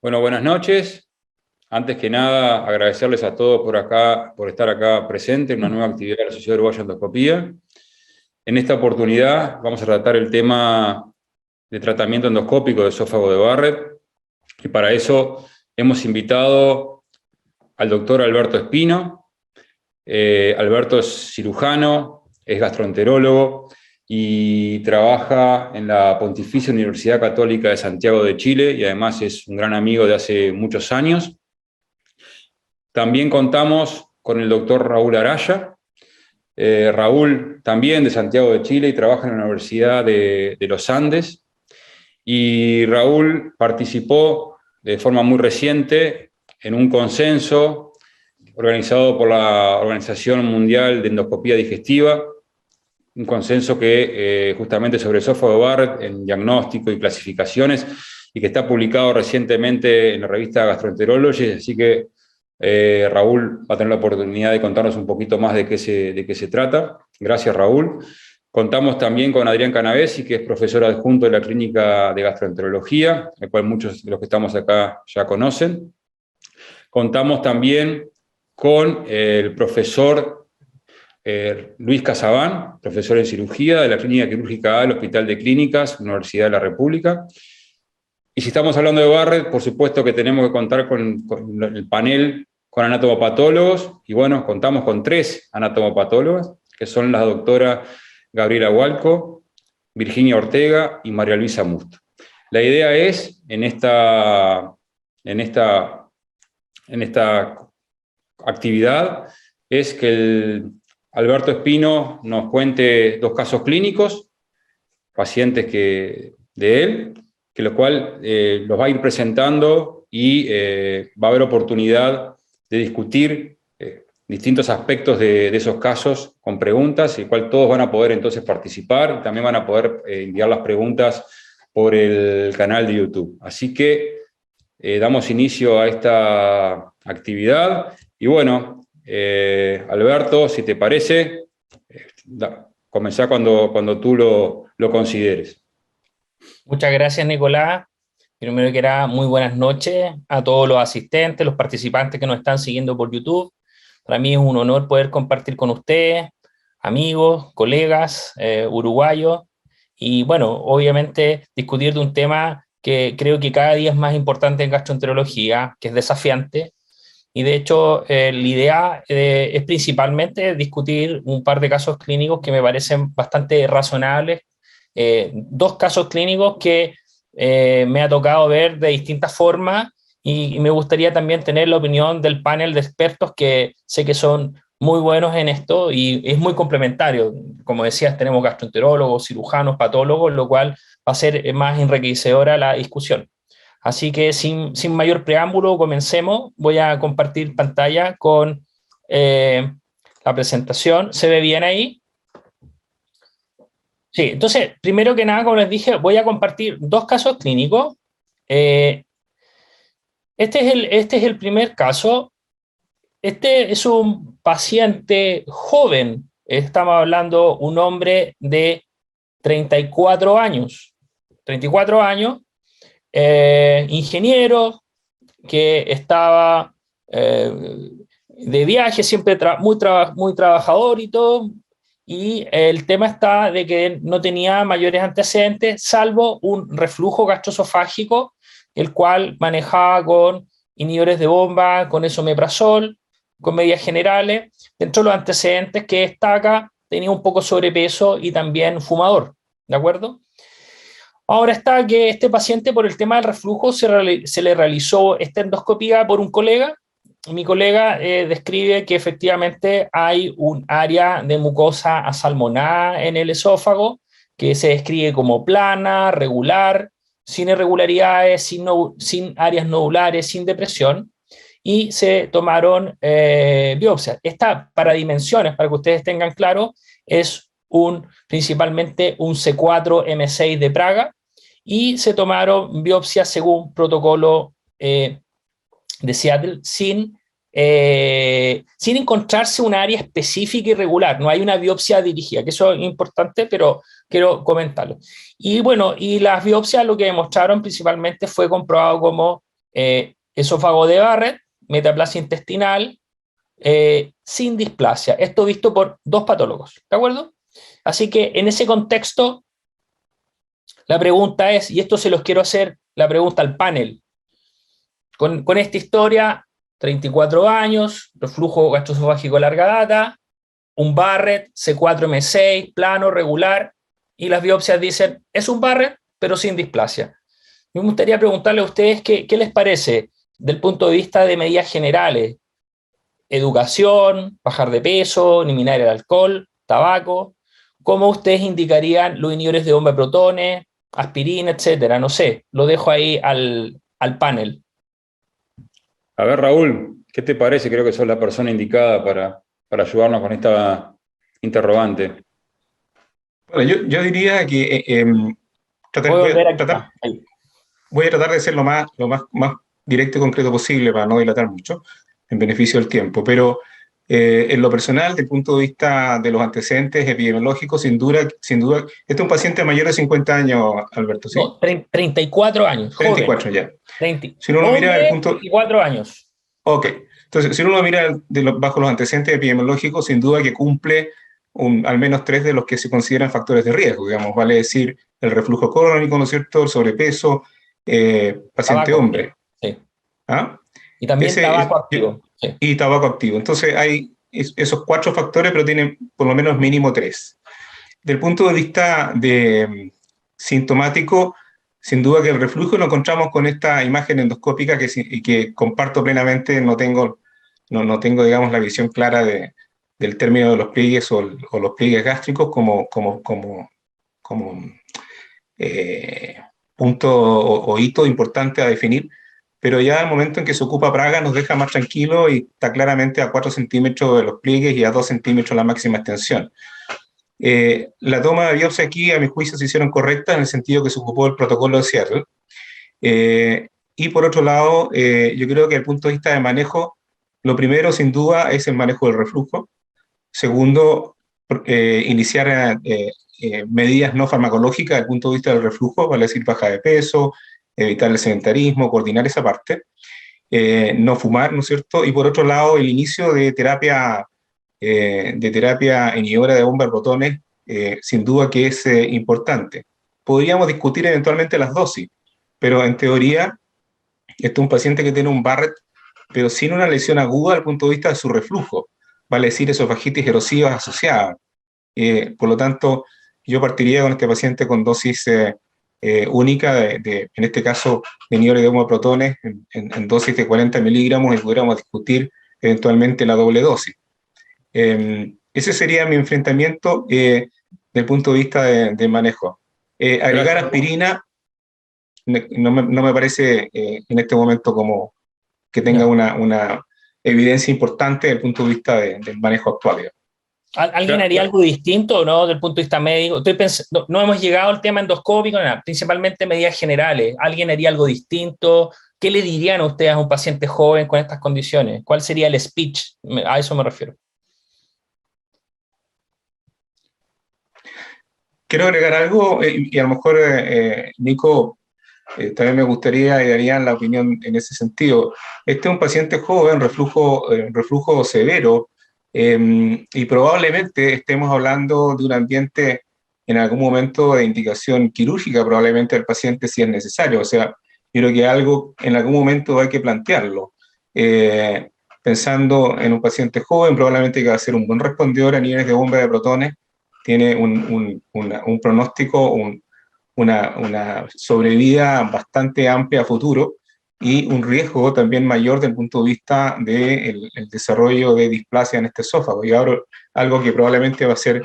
Bueno, buenas noches. Antes que nada, agradecerles a todos por estar acá presente en una nueva actividad de la Sociedad Uruguaya de Endoscopía. En esta oportunidad vamos a tratar el tema de tratamiento endoscópico de esófago de Barrett, y para eso hemos invitado al doctor Alberto Espino. Alberto es cirujano, es gastroenterólogo y trabaja en la Pontificia Universidad Católica de Santiago de Chile, y además es un gran amigo de hace muchos años. También contamos con el doctor Raúl Araya. Raúl también de Santiago de Chile y trabaja en la Universidad de los Andes. Y Raúl participó de forma muy reciente en un consenso organizado por la Organización Mundial de Endoscopía Digestiva, un consenso que justamente sobre esófago de Barrett en diagnóstico y clasificaciones, y que está publicado recientemente en la revista Gastroenterology, así que Raúl va a tener la oportunidad de contarnos un poquito más de qué se trata. Gracias, Raúl. Contamos también con Adrián Canavesi, que es profesor adjunto de la Clínica de Gastroenterología, el cual muchos de los que estamos acá ya conocen. Contamos también con el profesor Luis Casabán, profesor en cirugía de la Clínica Quirúrgica A del Hospital de Clínicas, Universidad de la República. Y si estamos hablando de Barrett, por supuesto que tenemos que contar con el panel con anatomopatólogos, y bueno, contamos con 3 anatomopatólogos, que son la doctora Gabriela Hualco, Virginia Ortega y María Luisa Musto. La idea es, en esta actividad, es que Alberto Espino nos cuente 2 casos clínicos, pacientes de él, que lo cual los va a ir presentando, y va a haber oportunidad de discutir distintos aspectos de esos casos con preguntas, y cual todos van a poder entonces participar, y también van a poder enviar las preguntas por el canal de YouTube. Así que damos inicio a esta actividad, y bueno, Alberto, si te parece, comenzá cuando tú lo consideres. Muchas gracias, Nicolás. Primero que nada, muy buenas noches a todos los asistentes, los participantes que nos están siguiendo por YouTube. Para mí es un honor poder compartir con ustedes, amigos, colegas, uruguayos, y bueno, obviamente discutir de un tema que creo que cada día es más importante en gastroenterología, que es desafiante. Y de hecho, la idea es principalmente discutir un par de casos clínicos que me parecen bastante razonables. 2 casos clínicos que me ha tocado ver de distintas formas, y me gustaría también tener la opinión del panel de expertos, que sé que son muy buenos en esto y es muy complementario. Como decías, tenemos gastroenterólogos, cirujanos, patólogos, lo cual va a ser más enriquecedora la discusión. Así que sin mayor preámbulo, comencemos. Voy a compartir pantalla con la presentación. ¿Se ve bien ahí? Sí, entonces, primero que nada, como les dije, voy a compartir 2 casos clínicos. Este es el primer caso. Este es un paciente joven. Estamos hablando de un hombre de 34 años. 34 años, ingeniero, que estaba de viaje, siempre muy trabajador y todo. Y el tema está de que no tenía mayores antecedentes, salvo un reflujo gastroesofágico, el cual manejaba con inhibidores de bomba, con esomeprazol, con medidas generales. Dentro de los antecedentes que destaca, tenía un poco de sobrepeso y también fumador, ¿de acuerdo? Ahora está que este paciente, por el tema del reflujo, se le realizó esta endoscopía por un colega. Mi colega describe que efectivamente hay un área de mucosa asalmonada en el esófago, que se describe como plana, regular, sin irregularidades, sin áreas nodulares, sin depresión, y se tomaron biopsias. Esta, para dimensiones, para que ustedes tengan claro, es principalmente un C4M6 de Praga, y se tomaron biopsias según protocolo de Seattle sin encontrarse un área específica y regular. No hay una biopsia dirigida, que eso es importante, pero quiero comentarlo. Y bueno, y las biopsias lo que demostraron principalmente fue comprobado como esófago de Barrett, metaplasia intestinal, sin displasia. Esto visto por 2 patólogos, ¿de acuerdo? Así que en ese contexto, la pregunta es, y esto se los quiero hacer, la pregunta al panel, con esta historia, 34 años, reflujo gastroesofágico de larga data, un Barrett, C4M6, plano, regular, y las biopsias dicen, es un Barrett, pero sin displasia. Me gustaría preguntarle a ustedes qué les parece del punto de vista de medidas generales, educación, bajar de peso, eliminar el alcohol, tabaco, cómo ustedes indicarían los inhibidores de bomba de protones, aspirina, etcétera. No sé, lo dejo ahí al panel. A ver, Raúl, ¿qué te parece? Creo que sos la persona indicada para ayudarnos con esta interrogante. Bueno, yo diría que voy a tratar de ser lo más directo y concreto posible para no dilatar mucho, en beneficio del tiempo, pero en lo personal, desde el punto de vista de los antecedentes epidemiológicos, sin duda, este es un paciente mayor de 50 años, Alberto, ¿sí? No, 34 años, 34 joven. ya. 30, si uno mira el punto... 34 años. Ok, entonces si uno lo mira bajo los antecedentes epidemiológicos, sin duda que cumple al menos 3 de los que se consideran factores de riesgo, digamos, vale decir, el reflujo crónico, ¿no es cierto?, el sobrepeso, paciente Tabaco, hombre. sí. ¿Ah? Y también tabaco activo. Sí. Y tabaco activo. Entonces hay esos 4 factores, pero tienen por lo menos mínimo 3. Del punto de vista sintomático, sin duda que el reflujo lo encontramos con esta imagen endoscópica que comparto plenamente, no tengo, digamos, la visión clara del término de los pliegues o los pliegues gástricos como punto o hito importante a definir, pero ya al momento en que se ocupa Praga nos deja más tranquilo y está claramente a 4 centímetros de los pliegues y a 2 centímetros la máxima extensión. La toma de biopsia aquí, a mi juicio, se hicieron correctas en el sentido que se ocupó el protocolo de Seattle. Y por otro lado, yo creo que desde el punto de vista de manejo, lo primero, sin duda, es el manejo del reflujo. Segundo, iniciar medidas no farmacológicas desde el punto de vista del reflujo, vale decir baja de peso, evitar el sedentarismo, coordinar esa parte, no fumar, ¿no es cierto? Y por otro lado, el inicio de terapia inhibidora de bomba de protones, sin duda que es importante. Podríamos discutir eventualmente las dosis, pero en teoría, este es un paciente que tiene un Barrett, pero sin una lesión aguda desde el punto de vista de su reflujo, vale decir esofagitis erosiva asociada. Por lo tanto, yo partiría con este paciente con dosis única, en este caso, de inhibidores de bomba de protones, en dosis de 40 miligramos, y pudiéramos discutir eventualmente la doble dosis. Ese sería mi enfrentamiento desde el punto de vista de manejo. Agregar aspirina no me parece en este momento como que tenga una evidencia importante desde el punto de vista del manejo actual. ¿Alguien haría algo distinto, no, desde el punto de vista médico? Estoy pensando, no hemos llegado al tema endoscópico, nada, principalmente medidas generales. ¿Alguien haría algo distinto? ¿Qué le dirían a ustedes a un paciente joven con estas condiciones? ¿Cuál sería el speech? A eso me refiero. Quiero agregar algo, y a lo mejor, Nico, también me gustaría y darían la opinión en ese sentido. Este es un paciente joven, reflujo severo, y probablemente estemos hablando de un ambiente en algún momento de indicación quirúrgica, probablemente del paciente si es necesario. O sea, yo creo que algo en algún momento hay que plantearlo. Pensando en un paciente joven, probablemente que va a ser un buen respondedor a niveles de bomba de protones, tiene un pronóstico, una sobrevida bastante amplia a futuro y un riesgo también mayor desde el punto de vista del desarrollo de displasia en este esófago. Y ahora algo que probablemente va a ser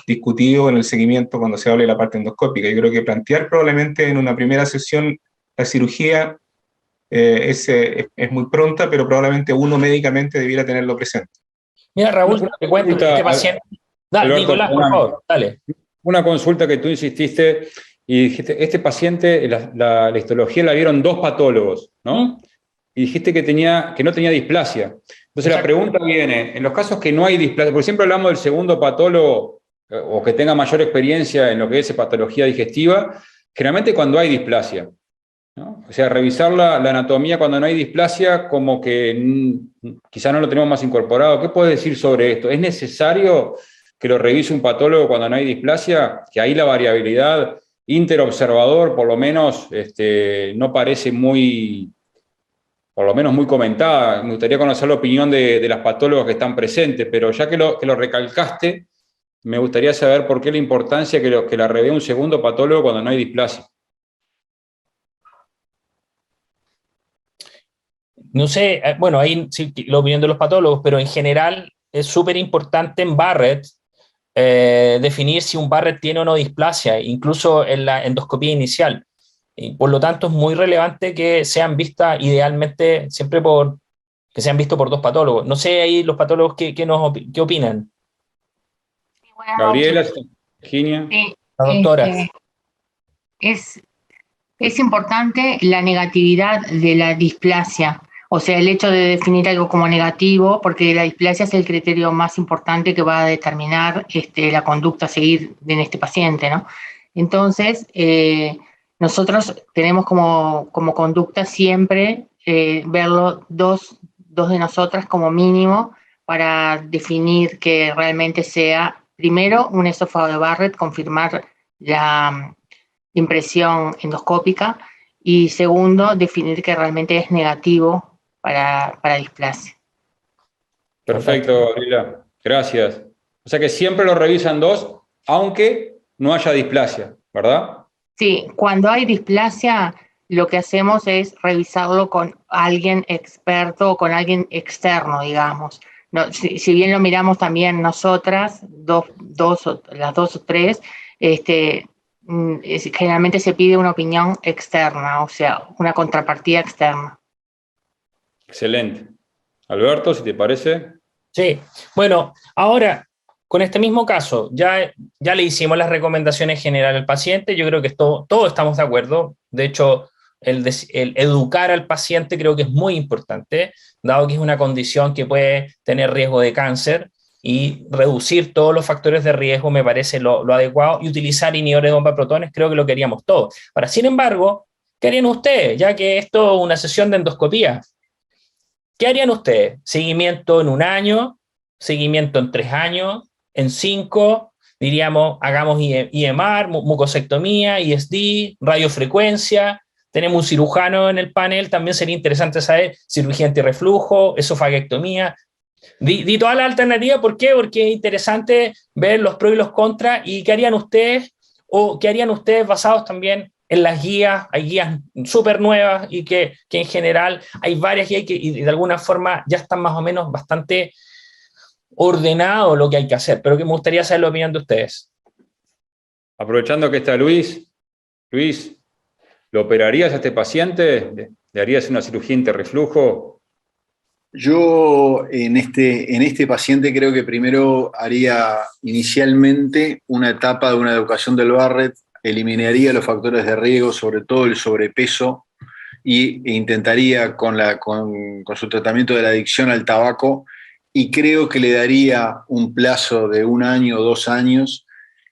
discutido en el seguimiento cuando se hable de la parte endoscópica. Yo creo que plantear probablemente en una primera sesión la cirugía es muy pronta, pero probablemente uno médicamente debiera tenerlo presente. Mira, Raúl, te cuento que este paciente... Dale, Alberto, Nicolás, por favor, dale. Una consulta que tú insististe y dijiste, este paciente, la histología la vieron 2 patólogos, ¿no? Y dijiste que no tenía displasia. Entonces exacto. La pregunta viene, en los casos que no hay displasia, porque siempre hablamos del segundo patólogo o que tenga mayor experiencia en lo que es patología digestiva, generalmente cuando hay displasia. ¿no? O sea, revisar la anatomía cuando no hay displasia, como que quizá no lo tenemos más incorporado. ¿Qué puedes decir sobre esto? ¿Es necesario que lo revise un patólogo cuando no hay displasia? Que ahí la variabilidad interobservador, por lo menos, no parece muy, por lo menos muy comentada. Me gustaría conocer la opinión de las patólogos que están presentes, pero ya que lo recalcaste, me gustaría saber por qué la importancia que la revea un segundo patólogo cuando no hay displasia. No sé, bueno, ahí sí la opinión de los patólogos, pero en general es súper importante en Barrett definir si un Barrett tiene o no displasia, incluso en la endoscopía inicial. Y por lo tanto, es muy relevante que sean vistas idealmente siempre que sean vistos por dos patólogos. No sé ahí los patólogos qué opinan. Sí, buenas Gabriela, noches. Virginia. Sí, Las doctoras. es, es importante la negatividad de la displasia, o sea, el hecho de definir algo como negativo, porque la displasia es el criterio más importante que va a determinar la conducta a seguir en este paciente, ¿no? Entonces, nosotros tenemos como conducta siempre verlo dos de nosotras como mínimo para definir que realmente sea, primero, un esófago de Barrett, confirmar la impresión endoscópica, y segundo, definir que realmente es negativo para displasia. Perfecto, Gabriela. Gracias. O sea que siempre lo revisan dos, aunque no haya displasia, ¿verdad? Sí, cuando hay displasia, lo que hacemos es revisarlo con alguien experto o con alguien externo, digamos. No, si bien lo miramos también nosotras, las dos o tres, generalmente se pide una opinión externa, o sea, una contrapartida externa. Excelente. Alberto, si te parece. Sí, bueno, ahora con este mismo caso, ya le hicimos las recomendaciones generales al paciente, yo creo que todos estamos de acuerdo, de hecho, el educar al paciente creo que es muy importante, dado que es una condición que puede tener riesgo de cáncer, y reducir todos los factores de riesgo me parece lo adecuado, y utilizar inhibidores de bomba de protones creo que lo queríamos todos. Ahora, sin embargo, ¿qué harían ustedes? Ya que esto es una sesión de endoscopía, ¿qué harían ustedes? ¿Seguimiento en 1 año? ¿Seguimiento en 3 años? ¿En 5? Diríamos, hagamos IEMAR, mucosectomía, ISD, radiofrecuencia. Tenemos un cirujano en el panel, también sería interesante saber cirugía antirreflujo, esofaguectomía. Di toda la alternativa, ¿por qué? Porque es interesante ver los pros y los contras, y qué harían ustedes, o qué harían ustedes basados también en las guías. Hay guías súper nuevas y que en general hay varias guías y de alguna forma ya están más o menos bastante ordenado lo que hay que hacer, pero que me gustaría saber la opinión de ustedes. Aprovechando que está Luis, ¿lo operarías a este paciente? ¿Le harías una cirugía interreflujo? Yo en este paciente creo que primero haría inicialmente una etapa de una educación del Barrett, eliminaría los factores de riesgo, sobre todo el sobrepeso, e intentaría con su tratamiento de la adicción al tabaco, y creo que le daría un plazo de 1 año o 2 años,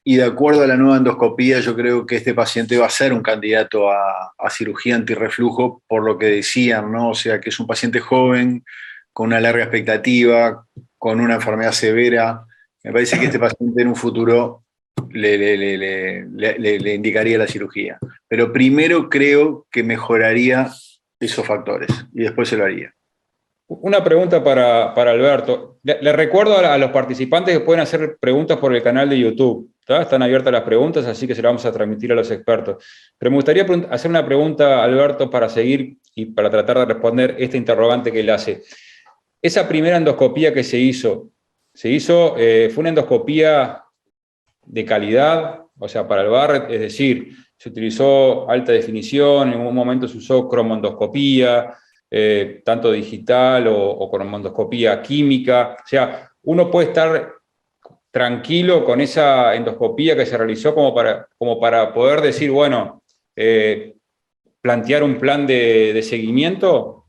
y de acuerdo a la nueva endoscopía yo creo que este paciente va a ser un candidato a cirugía antirreflujo, por lo que decían, ¿no? O sea, que es un paciente joven, con una larga expectativa, con una enfermedad severa. Me parece que este paciente en un futuro le indicaría la cirugía. Pero primero creo que mejoraría esos factores y después se lo haría. Una pregunta para Alberto. Le recuerdo a los participantes que pueden hacer preguntas por el canal de YouTube. ¿Tá? Están abiertas las preguntas, así que se las vamos a transmitir a los expertos. Pero me gustaría hacer una pregunta a Alberto para seguir y para tratar de responder esta interrogante que él hace. Esa primera endoscopía que se hizo, fue una endoscopía de calidad, o sea, para el Barrett, es decir, se utilizó alta definición, en un momento se usó cromoendoscopía, tanto digital o cromoendoscopía química. O sea, uno puede estar tranquilo con esa endoscopía que se realizó como para poder decir, bueno, plantear un plan de seguimiento.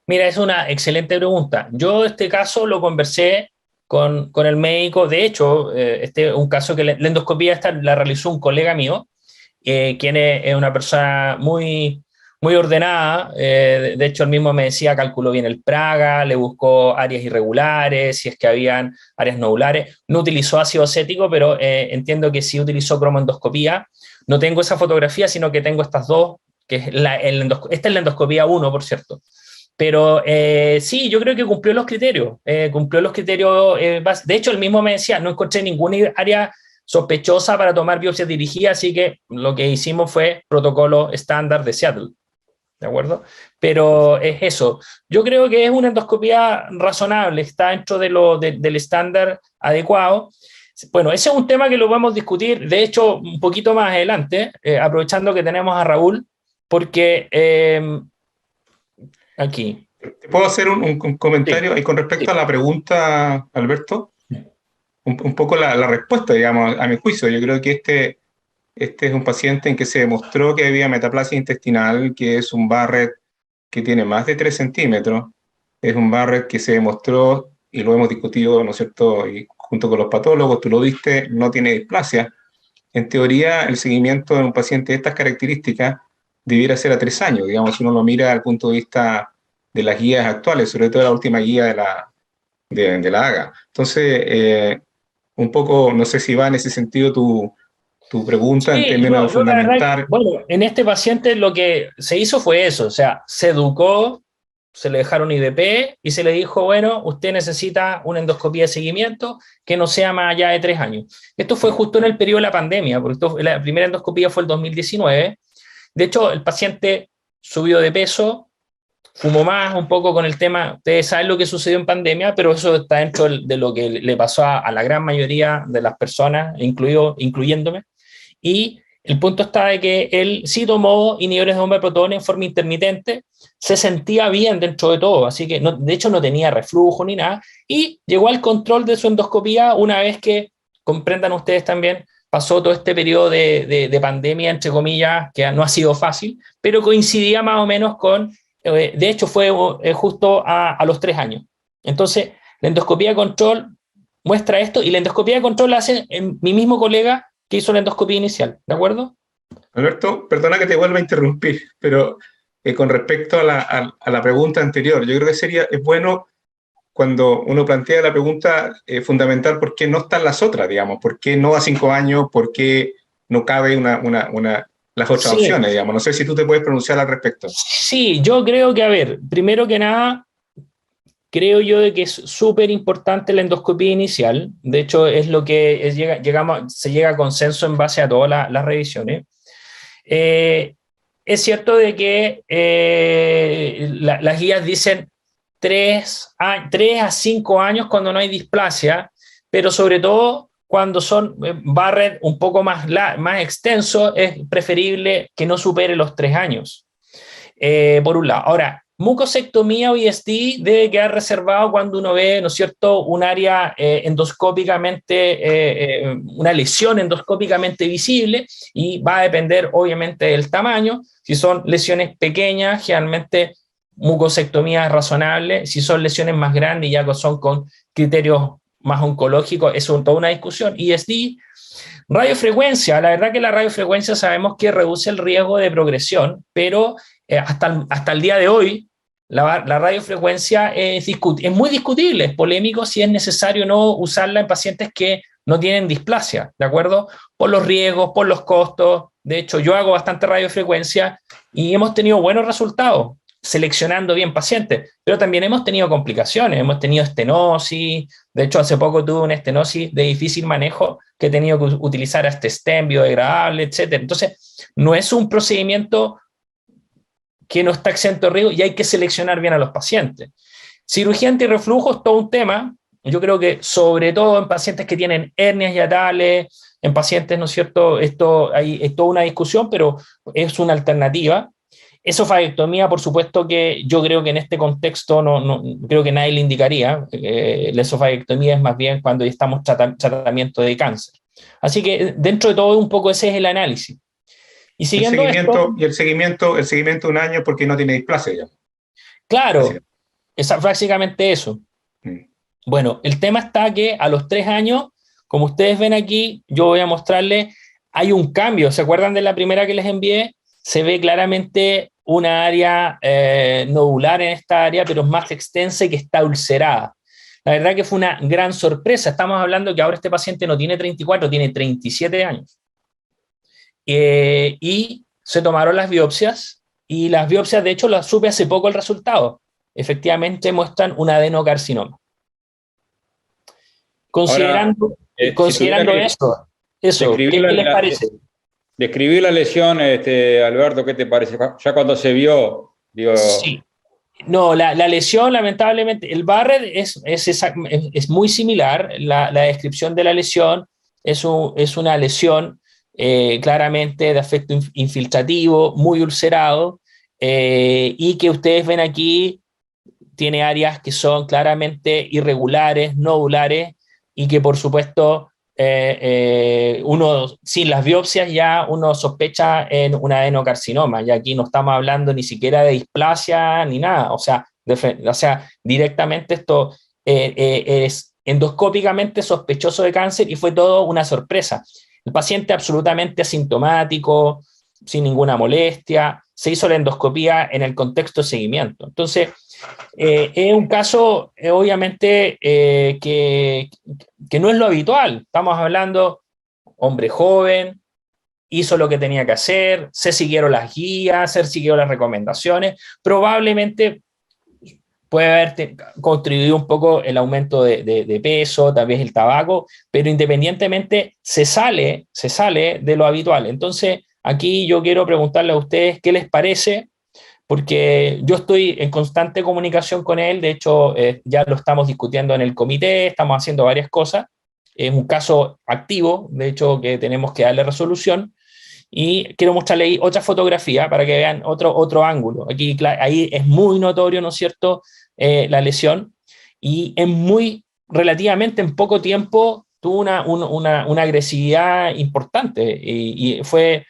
Mira, es una excelente pregunta. Yo este caso lo conversé con el médico. De hecho, este es un caso que la endoscopía esta la realizó un colega mío, quien es una persona muy, muy ordenada. De hecho, él mismo me decía, calculó bien el Praga, le buscó áreas irregulares, si es que habían áreas nodulares. No utilizó ácido acético, pero entiendo que sí utilizó cromoendoscopía. No tengo esa fotografía, sino que tengo estas dos, que es esta es la endoscopía 1, por cierto. Pero sí, yo creo que cumplió los criterios. De hecho, él mismo me decía, no encontré ninguna área sospechosa para tomar biopsias dirigidas, así que lo que hicimos fue protocolo estándar de Seattle. ¿De acuerdo? Pero es eso. Yo creo que es una endoscopía razonable, está dentro del estándar adecuado. Bueno, ese es un tema que lo podemos discutir, de hecho, un poquito más adelante, aprovechando que tenemos a Raúl, porque aquí. ¿Te puedo hacer un comentario ahí con respecto a la pregunta, Alberto? Un poco la respuesta, digamos, a mi juicio. Yo creo que este es un paciente en que se demostró que había metaplasia intestinal, que es un Barrett que tiene más de 3 centímetros. Es un Barrett que se demostró, y lo hemos discutido, ¿no es cierto?, y junto con los patólogos, tú lo viste, no tiene displasia. En teoría, el seguimiento de un paciente de estas características debiera ser a 3 años, digamos, si uno lo mira desde el punto de vista de las guías actuales, sobre todo la última guía de la AGA. Entonces, un poco, no sé si va en ese sentido tu pregunta en Sí, términos de la verdad, fundamentar. bueno, en este paciente lo que se hizo fue eso, o sea, se educó, se le dejaron IDP y se le dijo, bueno, usted necesita una endoscopía de seguimiento que no sea más allá de 3 años. Esto fue justo en el periodo de la pandemia, porque la primera endoscopía fue el 2019. De hecho, el paciente subió de peso, fumó más un poco con el tema, ustedes saben lo que sucedió en pandemia, pero eso está dentro de lo que le pasó a la gran mayoría de las personas, incluyéndome. Y el punto está de que él sí tomó inhibidores de bomba de protones en forma intermitente, se sentía bien dentro de todo, así que de hecho no tenía reflujo ni nada, y llegó al control de su endoscopía una vez que, comprendan ustedes también, pasó todo este periodo de pandemia, entre comillas, que no ha sido fácil, pero coincidía más o menos con, de hecho fue justo a los 3 años. Entonces, la endoscopía de control muestra esto, y la endoscopía de control la hace mi mismo colega que hizo la endoscopía inicial, ¿de acuerdo? Alberto, perdona que te vuelva a interrumpir, pero con respecto a la pregunta anterior, yo creo que es bueno cuando uno plantea la pregunta fundamental, ¿por qué no están las otras, digamos? ¿Por qué no a 5 años? ¿Por qué no cabe las otras opciones, digamos? No sé si tú te puedes pronunciar al respecto. Sí, yo creo que, a ver, primero que nada, creo yo de que es súper importante la endoscopía inicial. De hecho, es lo que se llega a consenso en base a todas las revisiones. Es cierto de que las guías dicen 3 a 5 años cuando no hay displasia, pero sobre todo cuando son Barrett un poco más extenso, es preferible que no supere los 3 años. Por un lado. Ahora, mucosectomía o ISD debe quedar reservado cuando uno ve, ¿no es cierto?, un área endoscópicamente, una lesión endoscópicamente visible, y va a depender obviamente del tamaño. Si son lesiones pequeñas, generalmente mucosectomía es razonable. Si son lesiones más grandes, ya son con criterios más oncológicos, es toda una discusión. ISD, radiofrecuencia, la verdad que la radiofrecuencia sabemos que reduce el riesgo de progresión, pero hasta el día de hoy la radiofrecuencia es muy discutible, es polémico si es necesario o no usarla en pacientes que no tienen displasia, ¿de acuerdo? Por los riesgos, por los costos. De hecho, yo hago bastante radiofrecuencia y hemos tenido buenos resultados seleccionando bien pacientes, pero también hemos tenido complicaciones, hemos tenido estenosis. De hecho, hace poco tuve una estenosis de difícil manejo que he tenido que utilizar hasta stem biodegradable, etcétera. Entonces, no es un procedimiento que no está exento de riesgo y hay que seleccionar bien a los pacientes. Cirugía antirreflujo es todo un tema. Yo creo que sobre todo en pacientes que tienen hernias hiatales, en pacientes, ¿no es cierto?, esto es toda una discusión, pero es una alternativa. Esofaectomía, por supuesto que yo creo que en este contexto no creo que nadie le indicaría. La esofaectomía es más bien cuando ya estamos tratamiento de cáncer. Así que dentro de todo un poco ese es el análisis. Y siguiendo el seguimiento de un año porque no tiene displasia ya. Claro, es básicamente eso. Bueno, el tema está que a los 3 años, como ustedes ven aquí, yo voy a mostrarles, hay un cambio. ¿Se acuerdan de la primera que les envié? Se ve claramente una área nodular en esta área, pero es más extensa y que está ulcerada. La verdad que fue una gran sorpresa. Estamos hablando que ahora este paciente no tiene 34, tiene 37 años. Y se tomaron las biopsias, y las biopsias, de hecho, las supe hace poco el resultado. Efectivamente muestran un adenocarcinoma. Considerando, Ahora, considerando si eso, ¿qué les parece? Describir la lesión, Alberto, ¿qué te parece? Ya cuando se vio, digo... Sí. No, la lesión, lamentablemente, el Barrett es muy similar. La descripción de la lesión es una lesión claramente de afecto infiltrativo, muy ulcerado, y que ustedes ven aquí, tiene áreas que son claramente irregulares, nodulares, y que por supuesto uno, sin las biopsias ya uno sospecha en un adenocarcinoma, y aquí no estamos hablando ni siquiera de displasia ni nada, o sea, directamente esto es endoscópicamente sospechoso de cáncer, y fue todo una sorpresa. El paciente absolutamente asintomático, sin ninguna molestia, se hizo la endoscopía en el contexto de seguimiento. Entonces, es un caso, obviamente, que no es lo habitual. Estamos hablando, hombre joven, hizo lo que tenía que hacer, se siguieron las guías, se siguieron las recomendaciones, probablemente puede haber contribuido un poco el aumento de peso, tal vez el tabaco, pero independientemente se sale de lo habitual. Entonces, aquí yo quiero preguntarle a ustedes qué les parece, porque yo estoy en constante comunicación con él. De hecho, ya lo estamos discutiendo en el comité, estamos haciendo varias cosas. Es un caso activo, de hecho, que tenemos que darle resolución. Y quiero mostrarle ahí otra fotografía para que vean otro ángulo. Aquí, ahí es muy notorio, ¿no es cierto?, la lesión, y relativamente en poco tiempo tuvo una agresividad importante, y fue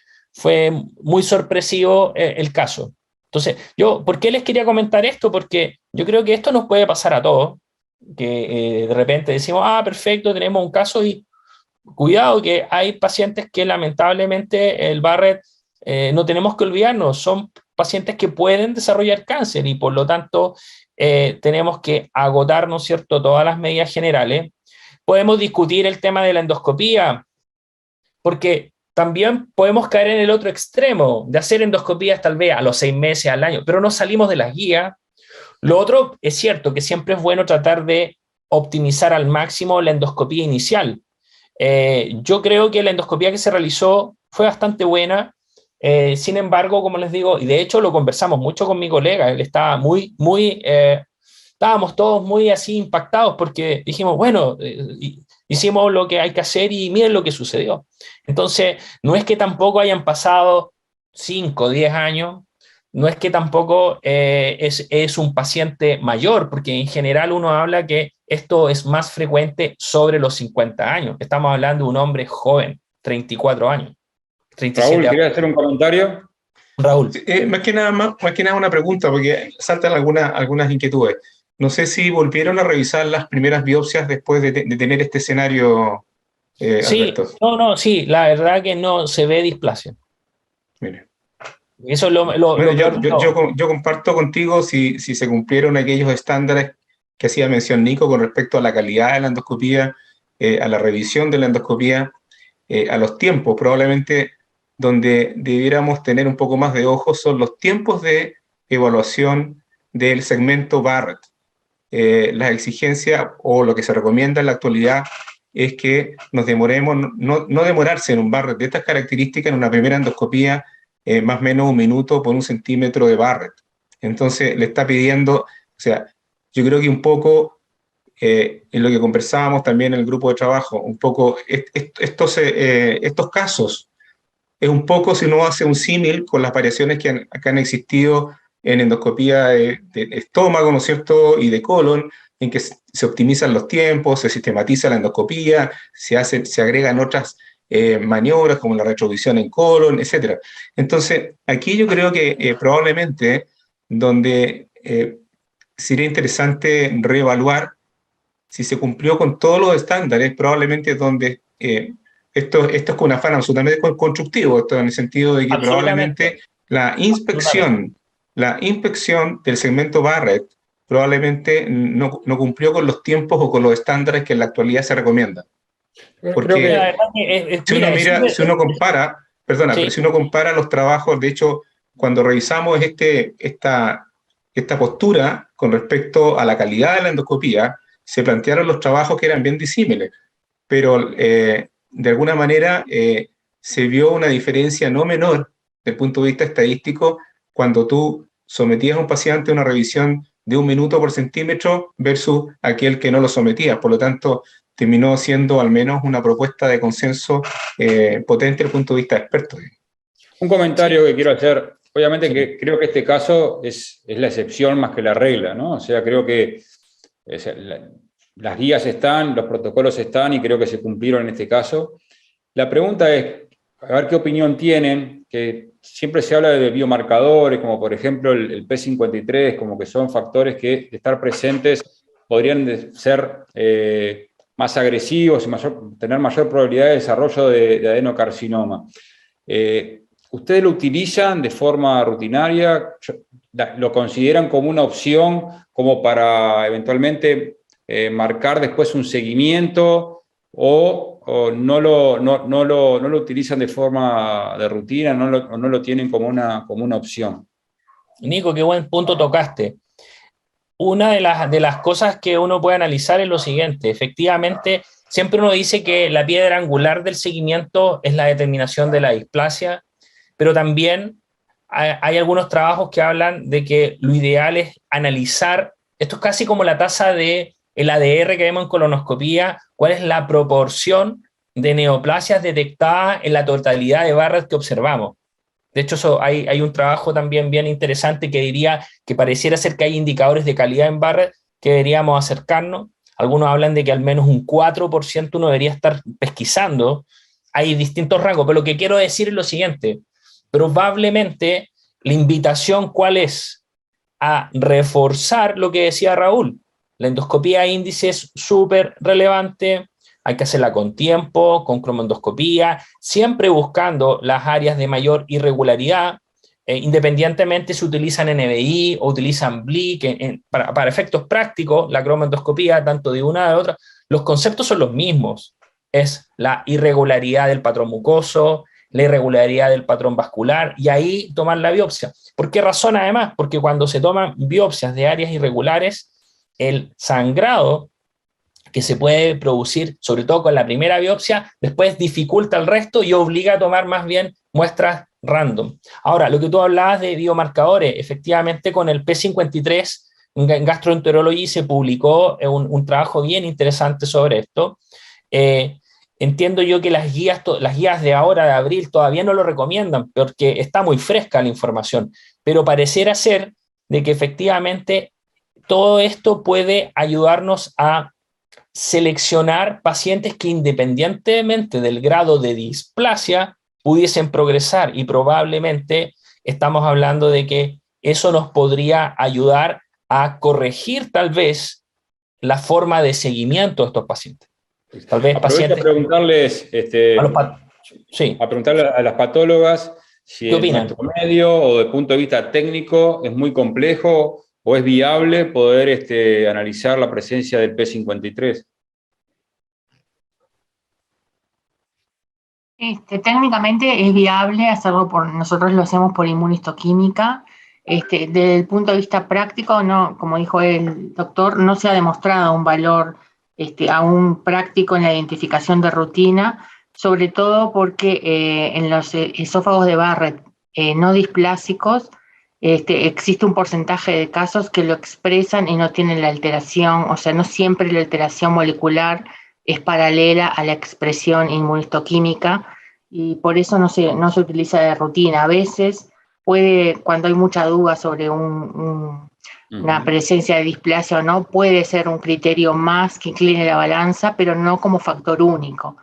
muy sorpresivo el caso. Entonces, ¿por qué les quería comentar esto? Porque yo creo que esto nos puede pasar a todos, que de repente decimos, perfecto, tenemos un caso, y cuidado que hay pacientes que lamentablemente el Barrett, no tenemos que olvidarnos, son pacientes que pueden desarrollar cáncer, y por lo tanto tenemos que agotar, ¿no es cierto?, todas las medidas generales. Podemos discutir el tema de la endoscopía, porque también podemos caer en el otro extremo, de hacer endoscopías tal vez a los 6 meses, al año, pero no salimos de las guías. Lo otro es cierto que siempre es bueno tratar de optimizar al máximo la endoscopía inicial. Yo creo que la endoscopía que se realizó fue bastante buena. Sin embargo, como les digo, y de hecho lo conversamos mucho con mi colega, él estaba estábamos todos muy así impactados, porque dijimos, bueno, hicimos lo que hay que hacer y miren lo que sucedió. Entonces, no es que tampoco hayan pasado 5 o 10 años, no es que tampoco es un paciente mayor, porque en general uno habla que esto es más frecuente sobre los 50 años. Estamos hablando de un hombre joven, 34 años. 37 Raúl, años. ¿querías hacer un comentario? Raúl. Más que nada una pregunta, porque saltan algunas inquietudes. No sé si volvieron a revisar las primeras biopsias después de tener este escenario, Sí, Alberto. sí, la verdad que no se ve displasia. Mire. Eso es lo Bueno, peor de todo. yo comparto contigo si se cumplieron aquellos estándares que hacía mención Nico con respecto a la calidad de la endoscopía, a la revisión de la endoscopía, a los tiempos. Probablemente donde debiéramos tener un poco más de ojo son los tiempos de evaluación del segmento Barrett. Las exigencias o lo que se recomienda en la actualidad es que nos demoremos, no demorarse en un Barrett de estas características en una primera endoscopía más o menos 1 minuto por 1 centímetro de Barrett. Entonces le está pidiendo, o sea, yo creo que un poco en lo que conversábamos también en el grupo de trabajo, un poco estos casos, es un poco si uno hace un símil con las variaciones que han existido en endoscopía de estómago, ¿no es cierto?, y de colon, en que se optimizan los tiempos, se sistematiza la endoscopía, se agregan otras maniobras como la retrovisión en colon, etc. Entonces, aquí yo creo que probablemente donde sería interesante reevaluar si se cumplió con todos los estándares, probablemente donde esto es con un afán absolutamente constructivo, esto en el sentido de que probablemente la inspección la inspección del segmento Barrett probablemente no cumplió con los tiempos o con los estándares que en la actualidad se recomiendan. Porque La verdad que, mira, si uno compara, perdona, sí. pero si uno compara los trabajos, de hecho, cuando revisamos esta postura con respecto a la calidad de la endoscopía, se plantearon los trabajos que eran bien disímiles, pero de alguna manera se vio una diferencia no menor desde el punto de vista estadístico cuando tú sometías a un paciente a una revisión de 1 minuto por centímetro versus aquel que no lo sometía. Por lo tanto, terminó siendo al menos una propuesta de consenso potente desde el punto de vista de expertos. Un comentario que quiero hacer. Obviamente que creo que este caso es la excepción más que la regla, ¿no? O sea, creo que las guías están, los protocolos están y creo que se cumplieron en este caso. La pregunta es, a ver qué opinión tienen, que siempre se habla de biomarcadores, como por ejemplo el P53, como que son factores que de estar presentes podrían ser más agresivos y tener mayor probabilidad de desarrollo de adenocarcinoma. ¿Ustedes lo utilizan de forma rutinaria? ¿Lo consideran como una opción como para eventualmente marcar después un seguimiento o no lo utilizan de forma de rutina, no lo tienen como una opción? Nico, qué buen punto tocaste. Una de las cosas que uno puede analizar es lo siguiente. Efectivamente, siempre uno dice que la piedra angular del seguimiento es la determinación de la displasia, pero también hay algunos trabajos que hablan de que lo ideal es analizar, esto es casi como la tasa de el ADR que vemos en colonoscopía, cuál es la proporción de neoplasias detectadas en la totalidad de Barrett que observamos. De hecho, hay un trabajo también bien interesante que diría que pareciera ser que hay indicadores de calidad en Barrett que deberíamos acercarnos. Algunos hablan de que al menos un 4% uno debería estar pesquisando. Hay distintos rangos, pero lo que quiero decir es lo siguiente. Probablemente la invitación, ¿cuál es? A reforzar lo que decía Raúl. La endoscopía índice es súper relevante, hay que hacerla con tiempo, con cromoendoscopía, siempre buscando las áreas de mayor irregularidad, independientemente si utilizan NBI o utilizan BLI, que para efectos prácticos, la cromoendoscopía, tanto de una de otra, los conceptos son los mismos. Es la irregularidad del patrón mucoso, la irregularidad del patrón vascular, y ahí tomar la biopsia. ¿Por qué razón además? Porque cuando se toman biopsias de áreas irregulares, el sangrado que se puede producir, sobre todo con la primera biopsia, después dificulta el resto y obliga a tomar más bien muestras random. Ahora, lo que tú hablabas de biomarcadores, efectivamente con el P53 en Gastroenterology se publicó un trabajo bien interesante sobre esto. Entiendo yo que las guías de ahora, de abril, todavía no lo recomiendan porque está muy fresca la información, pero pareciera ser de que efectivamente todo esto puede ayudarnos a seleccionar pacientes que independientemente del grado de displasia pudiesen progresar, y probablemente estamos hablando de que eso nos podría ayudar a corregir tal vez la forma de seguimiento de estos pacientes. Tal vez Aprovecho pacientes... a preguntarles, sí. a preguntarle a las patólogas si ¿Qué en opinan? nuestro medio o desde el punto de vista técnico es muy complejo o es viable poder analizar la presencia del P53. Técnicamente es viable hacerlo nosotros lo hacemos por inmunistoquímica. Desde el punto de vista práctico, no, como dijo el doctor, no se ha demostrado un valor aún práctico en la identificación de rutina, sobre todo porque en los esófagos de Barrett no displásicos existe un porcentaje de casos que lo expresan y no tienen la alteración, o sea, no siempre la alteración molecular es paralela a la expresión inmunistoquímica y por eso no se utiliza de rutina. A veces cuando hay mucha duda sobre una presencia de displasia o no, puede ser un criterio más que incline la balanza, pero no como factor único.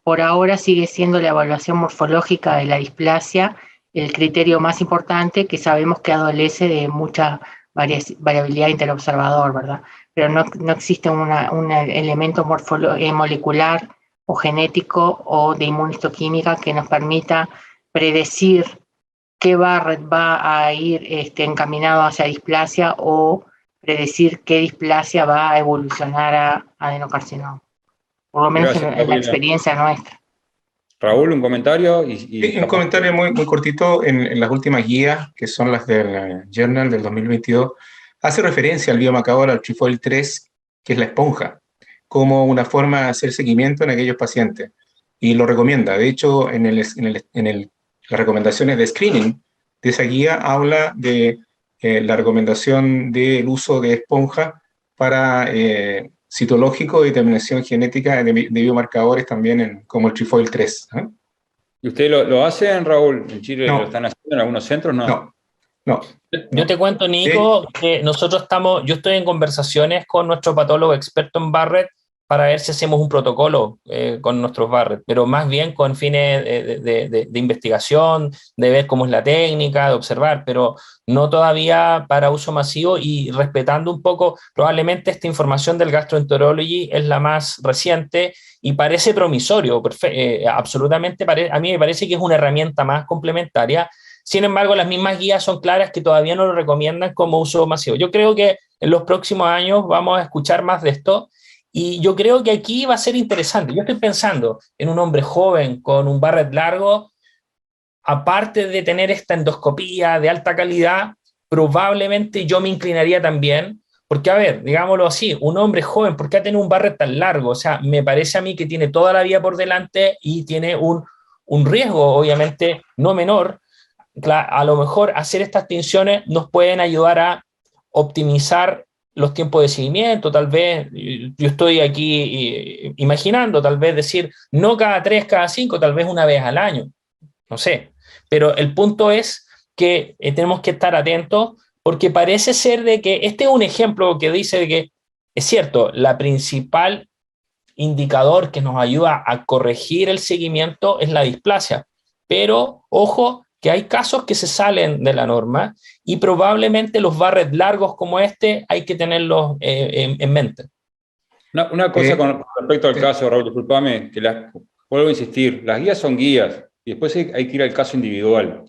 Por ahora sigue siendo la evaluación morfológica de la displasia el criterio más importante, que sabemos que adolece de mucha variabilidad interobservador, ¿verdad? Pero no existe un elemento molecular o genético o de inmunistoquímica que nos permita predecir qué Barrett va a ir encaminado hacia displasia o predecir qué displasia va a evolucionar a adenocarcinoma, por lo menos Gracias, en la Paulina. experiencia nuestra. Raúl, un comentario Sí, un comentario muy, muy cortito. En las últimas guías, que son las del Journal del 2022, hace referencia al biomarcador, al Trefoil 3, que es la esponja, como una forma de hacer seguimiento en aquellos pacientes. Y lo recomienda. De hecho, las recomendaciones de screening de esa guía habla de la recomendación del uso de esponja para citológico y determinación genética de biomarcadores también como el Trefoil 3. ¿Y ustedes lo hacen, Raúl? ¿En Chile No. lo están haciendo en algunos centros? No. No. Yo te cuento, Nico, que yo estoy en conversaciones con nuestro patólogo experto en Barrett para ver si hacemos un protocolo con nuestros Barrett, pero más bien con fines de investigación, de ver cómo es la técnica, de observar, pero no todavía para uso masivo y respetando un poco, probablemente esta información del Gastroenterology es la más reciente y parece promisorio, absolutamente, a mí me parece que es una herramienta más complementaria. Sin embargo, las mismas guías son claras que todavía no lo recomiendan como uso masivo. Yo creo que en los próximos años vamos a escuchar más de esto y yo creo que aquí va a ser interesante. Yo estoy pensando en un hombre joven con un Barrett largo, aparte de tener esta endoscopía de alta calidad, probablemente yo me inclinaría también, porque a ver, digámoslo así, un hombre joven, ¿por qué ha tenido un Barrett tan largo? O sea, me parece a mí que tiene toda la vida por delante y tiene un riesgo, obviamente, no menor. A lo mejor hacer estas tinciones nos pueden ayudar a optimizar los tiempos de seguimiento, tal vez, yo estoy aquí imaginando, tal vez decir, no cada 3, cada 5, tal vez una vez al año, no sé, pero el punto es que tenemos que estar atentos porque parece ser de que este es un ejemplo que dice que es cierto, la principal indicador que nos ayuda a corregir el seguimiento es la displasia, pero ojo, que hay casos que se salen de la norma y probablemente los Barrett largos como este hay que tenerlos en mente. Una cosa con respecto al caso, Raúl, discúlpame, vuelvo a insistir, las guías son guías y después hay que ir al caso individual.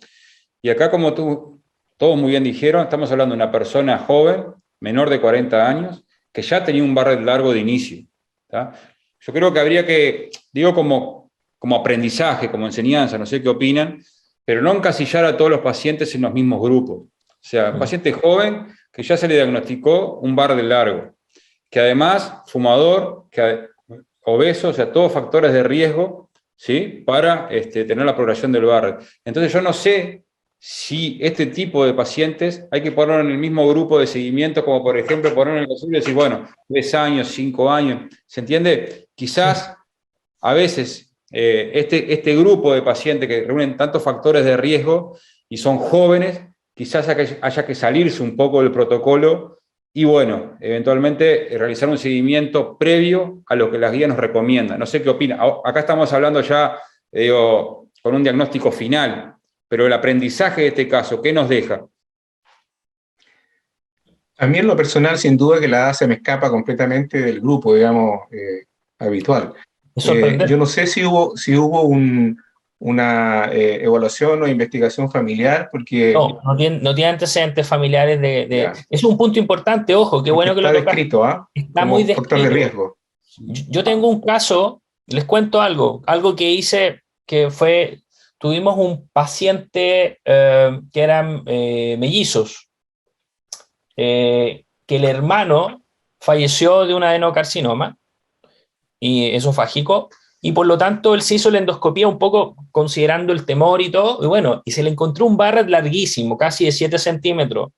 Y acá, como todos muy bien dijeron, estamos hablando de una persona joven, menor de 40 años, que ya tenía un Barrett largo de inicio. ¿Tá? Yo creo que habría que, digo como aprendizaje, como enseñanza, no sé qué opinan, pero no encasillar a todos los pacientes en los mismos grupos. O sea, paciente joven que ya se le diagnosticó un Barrett largo, que además fumador, obeso, o sea, todos factores de riesgo, ¿sí? Para tener la progresión del Barrett. Entonces yo no sé si este tipo de pacientes hay que ponerlo en el mismo grupo de seguimiento, como por ejemplo ponerlo en el posible y decir, bueno, 3 años, 5 años, ¿se entiende? Quizás a veces este grupo de pacientes que reúnen tantos factores de riesgo y son jóvenes, quizás haya que salirse un poco del protocolo y bueno, eventualmente realizar un seguimiento previo a lo que las guías nos recomiendan. No sé qué opina. Acá estamos hablando ya, con un diagnóstico final, pero el aprendizaje de este caso, ¿qué nos deja? A mí en lo personal, sin duda que la edad se me escapa completamente del grupo, digamos, habitual. Yo no sé si hubo una evaluación o investigación familiar, porque... No tiene antecedentes familiares Es un punto importante, ojo, qué bueno que lo tocaste. Descrito, Está como muy descrito. factor de riesgo. Yo tengo un caso, les cuento algo que hice, tuvimos un paciente que eran mellizos, que el hermano falleció de un adenocarcinoma y esofágico, y por lo tanto él se hizo la endoscopía un poco considerando el temor y todo, y bueno, y se le encontró un Barrett larguísimo, casi de 7 centímetros,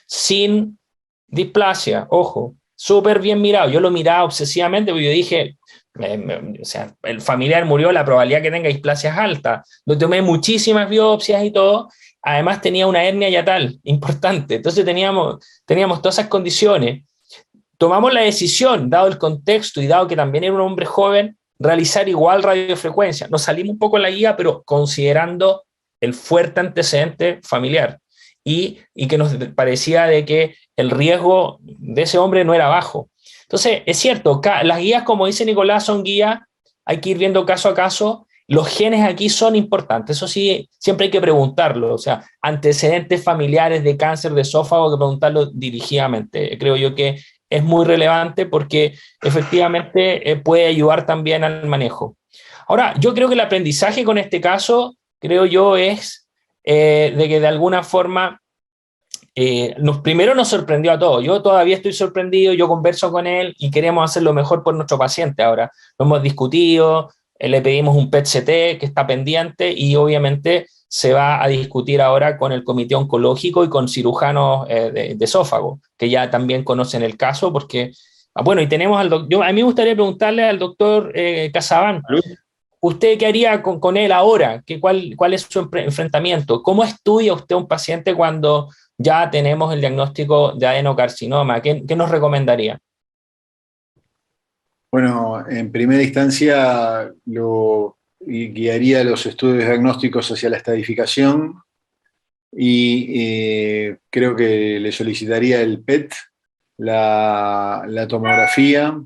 sin displasia, ojo, súper bien mirado. Yo lo miraba obsesivamente porque yo dije, o sea, el familiar murió, la probabilidad que tenga displasia es alta. Lo tomé muchísimas biopsias y todo. Además tenía una hernia yatal importante. Entonces teníamos todas esas condiciones. Tomamos la decisión, dado el contexto y dado que también era un hombre joven, realizar igual radiofrecuencia. Nos salimos un poco en la guía, pero considerando el fuerte antecedente familiar y que nos parecía de que el riesgo de ese hombre no era bajo. Entonces, es cierto, las guías, como dice Nicolás, son guías, hay que ir viendo caso a caso los genes aquí son importantes, eso sí, siempre hay que preguntarlo, o sea, antecedentes familiares de cáncer de esófago, hay que preguntarlo dirigidamente. Creo yo que es muy relevante porque efectivamente puede ayudar también al manejo. Ahora, yo creo que el aprendizaje con este caso, creo yo, es de que de alguna forma primero nos sorprendió a todos. Yo todavía estoy sorprendido, yo converso con él y queremos hacer lo mejor por nuestro paciente ahora. Lo hemos discutido, le pedimos un PET-CT que está pendiente y obviamente se va a discutir ahora con el comité oncológico y con cirujanos de esófago, que ya también conocen el caso porque, bueno, y tenemos al doctor, a mí me gustaría preguntarle al doctor Casabán, ¿usted qué haría con él ahora? ¿Cuál es su enfrentamiento? ¿Cómo estudia usted un paciente cuando ya tenemos el diagnóstico de adenocarcinoma? ¿Qué nos recomendaría? Bueno, en primera instancia lo guiaría los estudios diagnósticos hacia la estadificación y creo que le solicitaría el PET, la tomografía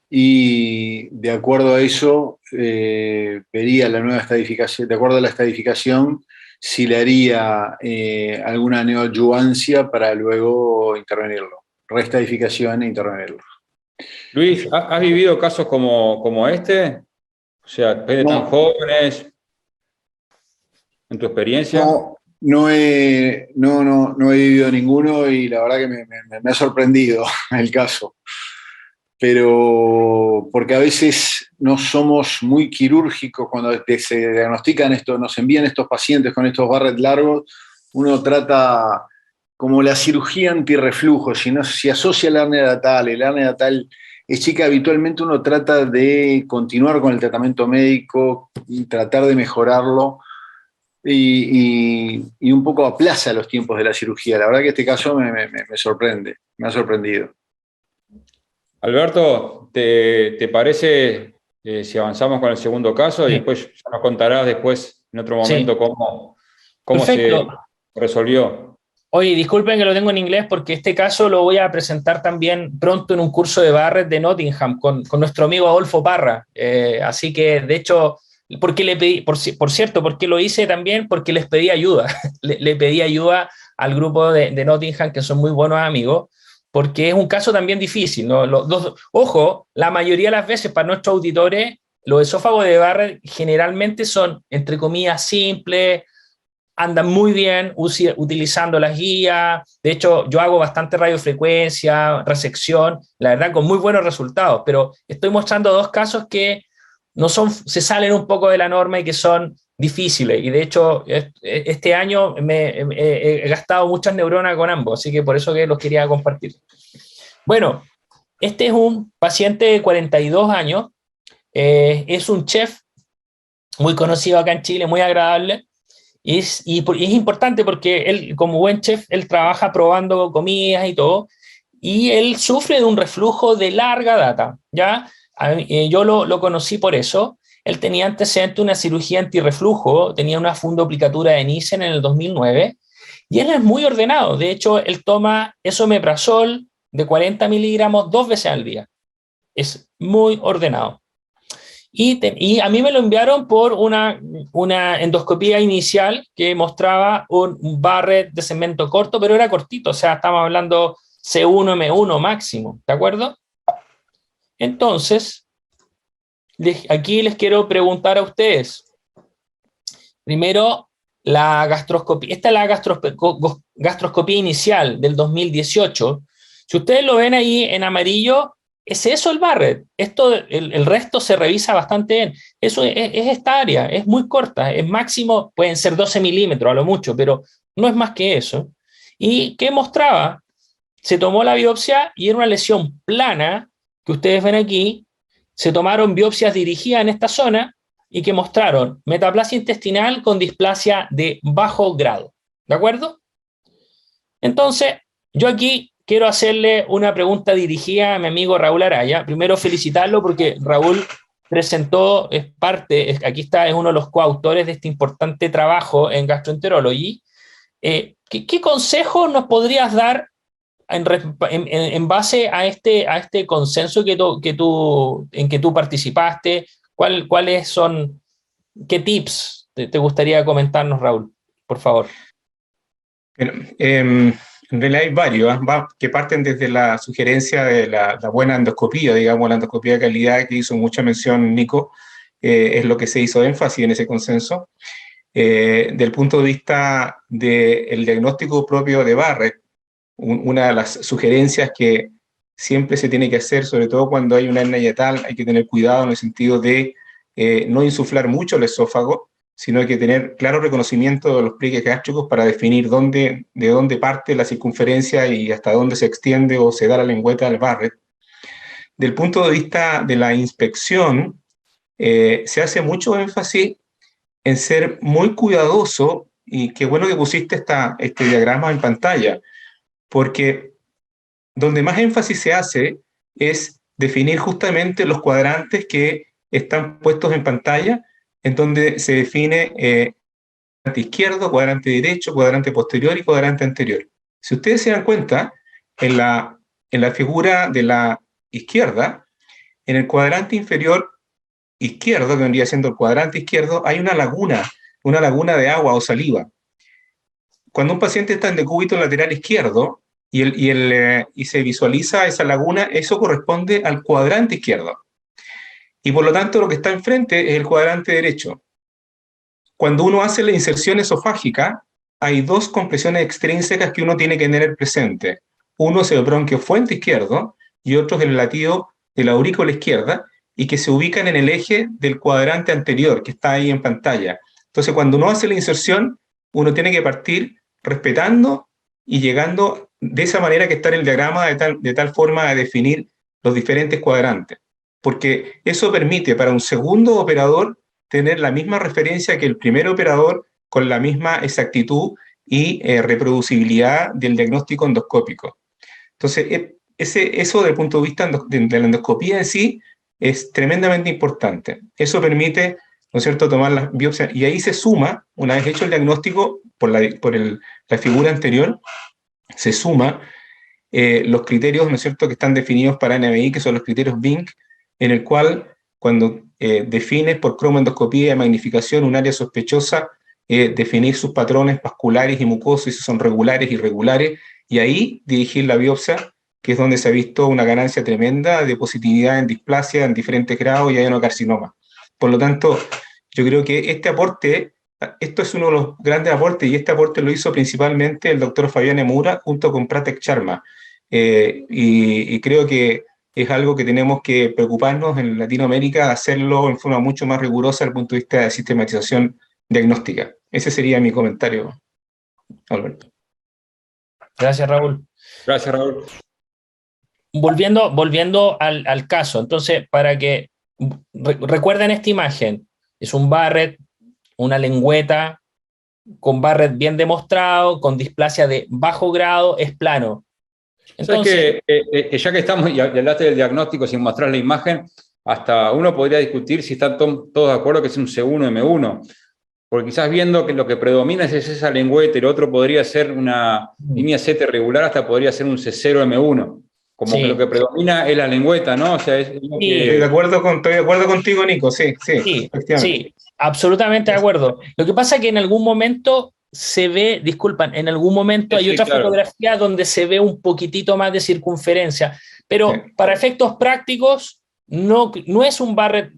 y de acuerdo a eso vería la nueva estadificación, de acuerdo a la estadificación, si le haría alguna neoadyuvancia para luego intervenirlo, reestadificación e intervenirlo. Luis, ¿has vivido casos como este? O sea, tan jóvenes, en tu experiencia. No he vivido ninguno y la verdad que me ha sorprendido el caso. Pero porque a veces no somos muy quirúrgicos cuando se diagnostican esto, nos envían estos pacientes con estos Barrett largos, uno trata como la cirugía antirreflujo, si asocia la hernia yatal, el hernia yatal es chica, habitualmente uno trata de continuar con el tratamiento médico y tratar de mejorarlo y un poco aplaza los tiempos de la cirugía. La verdad que este caso me sorprende, me ha sorprendido. Alberto, ¿te parece si avanzamos con el segundo caso y después ya nos contarás después en otro momento cómo se resolvió? Oye, disculpen que lo tengo en inglés porque este caso lo voy a presentar también pronto en un curso de Barrett de Nottingham con nuestro amigo Adolfo Parra. Así que, de hecho, porque le pedí, por cierto, ¿por qué lo hice también? Porque les pedí ayuda. le pedí ayuda al grupo de Nottingham, que son muy buenos amigos, porque es un caso también difícil, ¿no? Ojo, la mayoría de las veces para nuestros auditores, los esófagos de Barrett generalmente son, entre comillas, simples, andan muy bien utilizando las guías. De hecho, yo hago bastante radiofrecuencia, resección, la verdad, con muy buenos resultados, pero estoy mostrando dos casos que no son, se salen un poco de la norma y que son difíciles. Y de hecho, este año he gastado muchas neuronas con ambos, así que por eso que los quería compartir. Bueno, este es un paciente de 42 años, es un chef muy conocido acá en Chile, muy agradable. Y es importante porque él, como buen chef, él trabaja probando comidas y todo, y él sufre de un reflujo de larga data, ¿ya? Yo lo conocí por eso. Él tenía antecedente una cirugía antirreflujo, tenía una fundoplicatura de Nissen en el 2009, y él es muy ordenado. De hecho, él toma esomeprazol de 40 miligramos 2 veces al día. Es muy ordenado. Y a mí me lo enviaron por una endoscopía inicial que mostraba un Barrett de segmento corto, pero era cortito, o sea, estamos hablando C1, M1 máximo, ¿de acuerdo? Entonces, aquí les quiero preguntar a ustedes. Primero, la gastroscopía. Esta es la gastroscopía inicial del 2018. Si ustedes lo ven ahí en amarillo, es eso el Barrett. El resto se revisa bastante bien. Eso es esta área, es muy corta, es máximo, pueden ser 12 milímetros a lo mucho, pero no es más que eso. ¿Y qué mostraba? Se tomó la biopsia y era una lesión plana, que ustedes ven aquí. Se tomaron biopsias dirigidas en esta zona y que mostraron metaplasia intestinal con displasia de bajo grado. ¿De acuerdo? Entonces, yo aquí quiero hacerle una pregunta dirigida a mi amigo Raúl Araya. Primero, felicitarlo porque Raúl presentó, aquí está, es uno de los coautores de este importante trabajo en Gastroenterology. ¿Qué consejos nos podrías dar en base a este consenso en que tú participaste? ¿Cuáles son ¿Qué tips te gustaría comentarnos, Raúl? Por favor. Bueno, en realidad hay varios, que parten desde la sugerencia de la buena endoscopía, digamos, la endoscopía de calidad que hizo mucha mención Nico, es lo que se hizo énfasis en ese consenso. Del punto de vista del diagnóstico propio de Barrett, una de las sugerencias que siempre se tiene que hacer, sobre todo cuando hay una hernia hiatal, hay que tener cuidado en el sentido de no insuflar mucho el esófago, sino hay que tener claro reconocimiento de los pliegues gástricos para definir de dónde parte la circunferencia y hasta dónde se extiende o se da la lengüeta del Barrett. Del punto de vista de la inspección, se hace mucho énfasis en ser muy cuidadoso, y qué bueno que pusiste este diagrama en pantalla, porque donde más énfasis se hace es definir justamente los cuadrantes que están puestos en pantalla, en donde se define cuadrante izquierdo, cuadrante derecho, cuadrante posterior y cuadrante anterior. Si ustedes se dan cuenta, en la figura de la izquierda, en el cuadrante inferior izquierdo, que vendría siendo el cuadrante izquierdo, hay una laguna de agua o saliva. Cuando un paciente está en decúbito lateral izquierdo y se visualiza esa laguna, eso corresponde al cuadrante izquierdo. Y por lo tanto, lo que está enfrente es el cuadrante derecho. Cuando uno hace la inserción esofágica, hay dos compresiones extrínsecas que uno tiene que tener presente. Uno es el bronquio fuente izquierdo y otro es el latido de la aurícula izquierda, y que se ubican en el eje del cuadrante anterior, que está ahí en pantalla. Entonces, cuando uno hace la inserción, uno tiene que partir respetando y llegando de esa manera que está en el diagrama, de tal forma de definir los diferentes cuadrantes. Porque eso permite para un segundo operador tener la misma referencia que el primer operador, con la misma exactitud y reproducibilidad del diagnóstico endoscópico. Entonces, eso desde el punto de vista de la endoscopía en sí es tremendamente importante. Eso permite, ¿no es cierto?, tomar las biopsias, y ahí se suma, una vez hecho el diagnóstico por la figura anterior, se suma los criterios, ¿no es cierto?, que están definidos para NBI, que son los criterios BINC, en el cual cuando defines por cromoendoscopía de magnificación un área sospechosa, definir sus patrones vasculares y mucosos, y si son regulares, irregulares, y ahí dirigir la biopsia, que es donde se ha visto una ganancia tremenda de positividad en displasia en diferentes grados y adenocarcinoma. Por lo tanto, yo creo que esto es uno de los grandes aportes, y este aporte lo hizo principalmente el doctor Fabián Emura junto con Pratek Sharma. Y creo que es algo que tenemos que preocuparnos en Latinoamérica, hacerlo en forma mucho más rigurosa desde el punto de vista de sistematización diagnóstica. Ese sería mi comentario, Alberto. Gracias, Raúl. Gracias, Raúl. Volviendo al caso, entonces, para que recuerden esta imagen, es un Barrett, una lengüeta, con Barrett bien demostrado, con displasia de bajo grado, es plano. Entonces, ya que estamos y hablaste del diagnóstico sin mostrar la imagen, hasta uno podría discutir si están todos de acuerdo que es un C1M1, porque quizás viendo que lo que predomina es esa lengüeta, y el otro podría ser una línea CT regular, hasta podría ser un C0M1, como sí, que lo que predomina es la lengüeta, ¿no? O sea, sí. Estoy de acuerdo contigo, Nico, sí, absolutamente de acuerdo. Lo que pasa es que en algún momento se ve, disculpan, en algún momento hay otra fotografía donde se ve un poquitito más de circunferencia, pero para efectos prácticos no es un Barrett,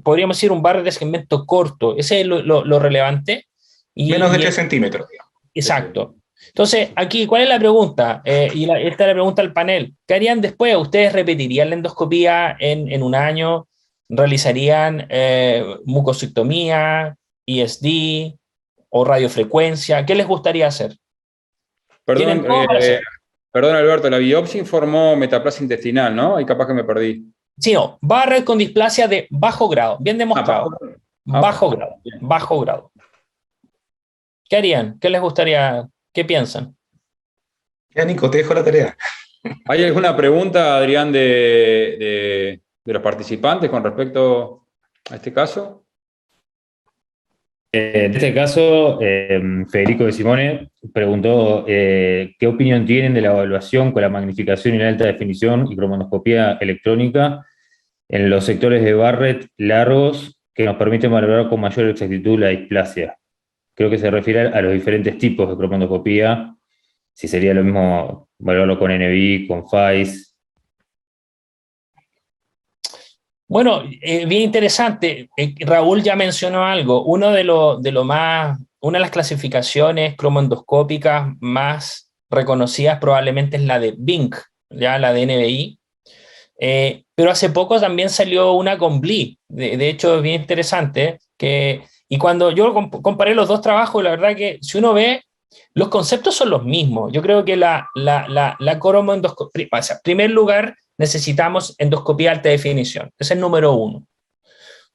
podríamos decir un Barrett de segmento corto, ese es lo relevante. Menos de 3 centímetros. Exacto. Entonces, aquí, ¿cuál es la pregunta? Esta es la pregunta al panel. ¿Qué harían después? ¿Ustedes repetirían la endoscopía en un año? ¿Realizarían mucosectomía, ISD o radiofrecuencia? ¿Qué les gustaría hacer? Perdón, Alberto, la biopsia informó metaplasia intestinal, ¿no? Y capaz que me perdí. Sí, no. Barrett con displasia de bajo grado, bien demostrado. Bajo grado. ¿Qué harían? ¿Qué les gustaría? ¿Qué piensan? Ya, Nico, te dejo la tarea. ¿Hay alguna pregunta, Adrián, de los participantes con respecto a este caso? En este caso, Federico de Simone preguntó qué opinión tienen de la evaluación con la magnificación y la alta definición y cromoendoscopía electrónica en los sectores de Barrett largos que nos permiten valorar con mayor exactitud la displasia. Creo que se refiere a los diferentes tipos de cromondoscopía, si sería lo mismo valorarlo con NBI, con FAIS. Bueno, bien interesante. Raúl ya mencionó algo. Una de las clasificaciones cromondoscópicas más reconocidas probablemente es la de BINC, ya la de NBI. Pero hace poco también salió una con BLI. De hecho, es bien interesante. Y cuando yo comparé los dos trabajos, la verdad que si uno ve, los conceptos son los mismos. Yo creo que la cromondoscopía, o sea, en primer lugar, necesitamos endoscopía alta definición. Ese es el número 1.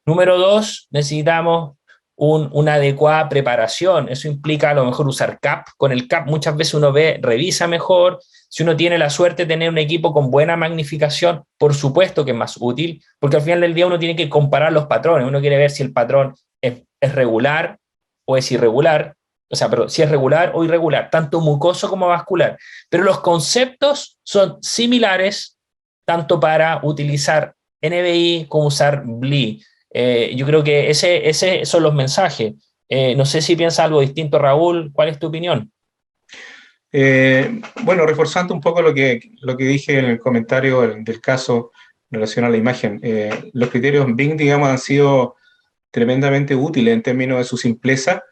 Número 2, necesitamos una adecuada preparación. Eso implica a lo mejor usar CAP. Con el CAP muchas veces uno revisa mejor. Si uno tiene la suerte de tener un equipo con buena magnificación, por supuesto que es más útil, porque al final del día uno tiene que comparar los patrones. Uno quiere ver si el patrón es regular o es irregular. O sea, pero si es regular o irregular, tanto mucoso como vascular. Pero los conceptos son similares tanto para utilizar NBI como usar BLI. Yo creo que ese son los mensajes. No sé si piensa algo distinto, Raúl. ¿Cuál es tu opinión? Bueno, reforzando un poco lo que dije en el comentario del caso en relación a la imagen, los criterios BINC, digamos, han sido tremendamente útiles en términos de su simpleza,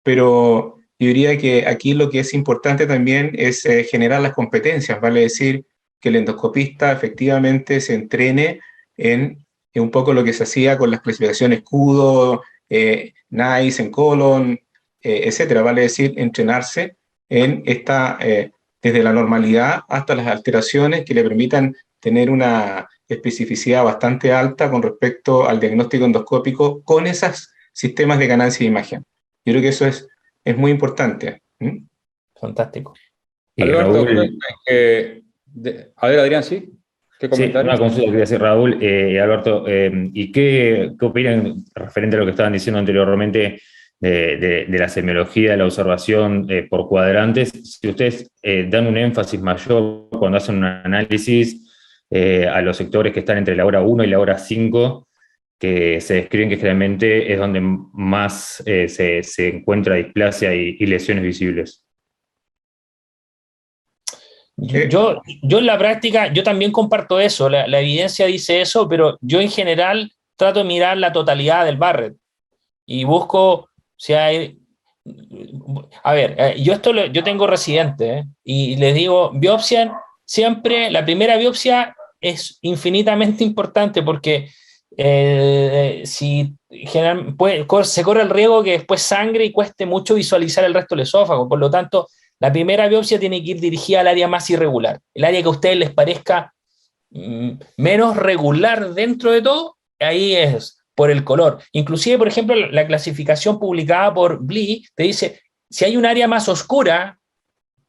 pero yo diría que aquí lo que es importante también es generar las competencias, vale decir que el endoscopista efectivamente se entrene en un poco lo que se hacía con las clasificaciones CUDO, NICE, en colon, etcétera, vale decir entrenarse en desde la normalidad hasta las alteraciones que le permitan tener una especificidad bastante alta con respecto al diagnóstico endoscópico con esos sistemas de ganancia de imagen. Yo creo que eso es muy importante. Fantástico. Alberto, a ver, Adrián, ¿sí? ¿Qué comentario? Sí, una consulta que quería hacer Raúl. Alberto, ¿y qué opinan referente a lo que estaban diciendo anteriormente de la semiología, de la observación por cuadrantes? Si ustedes dan un énfasis mayor cuando hacen un análisis a los sectores que están entre la hora 1 y la hora 5, que se describen que generalmente es donde más se encuentra displasia y lesiones visibles. Yo en la práctica, yo también comparto eso, la evidencia dice eso, pero yo en general trato de mirar la totalidad del Barrett y busco si hay... A ver, yo tengo residentes y les digo, biopsia, siempre la primera biopsia es infinitamente importante porque se corre el riesgo que después sangre y cueste mucho visualizar el resto del esófago, por lo tanto, la primera biopsia tiene que ir dirigida al área más irregular, el área que a ustedes les parezca menos regular dentro de todo, ahí es por el color. Inclusive, por ejemplo, la clasificación publicada por BLI te dice, si hay un área más oscura,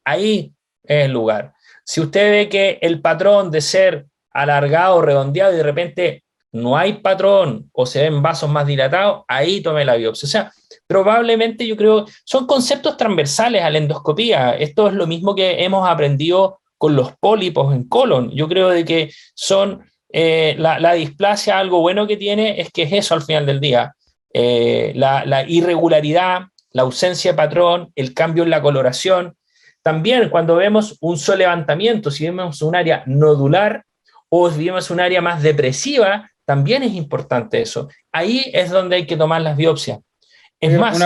ahí es el lugar. Si usted ve que el patrón de ser alargado, redondeado y de repente no hay patrón o se ven vasos más dilatados, ahí tome la biopsia. O sea, probablemente yo creo, son conceptos transversales a la endoscopía. Esto es lo mismo que hemos aprendido con los pólipos en colon. Yo creo de que son la displasia, algo bueno que tiene es que es eso al final del día. La irregularidad, la ausencia de patrón, el cambio en la coloración. También cuando vemos un solevantamiento, si vemos un área nodular o si vemos un área más depresiva, también es importante eso. Ahí es donde hay que tomar las biopsias. Es más...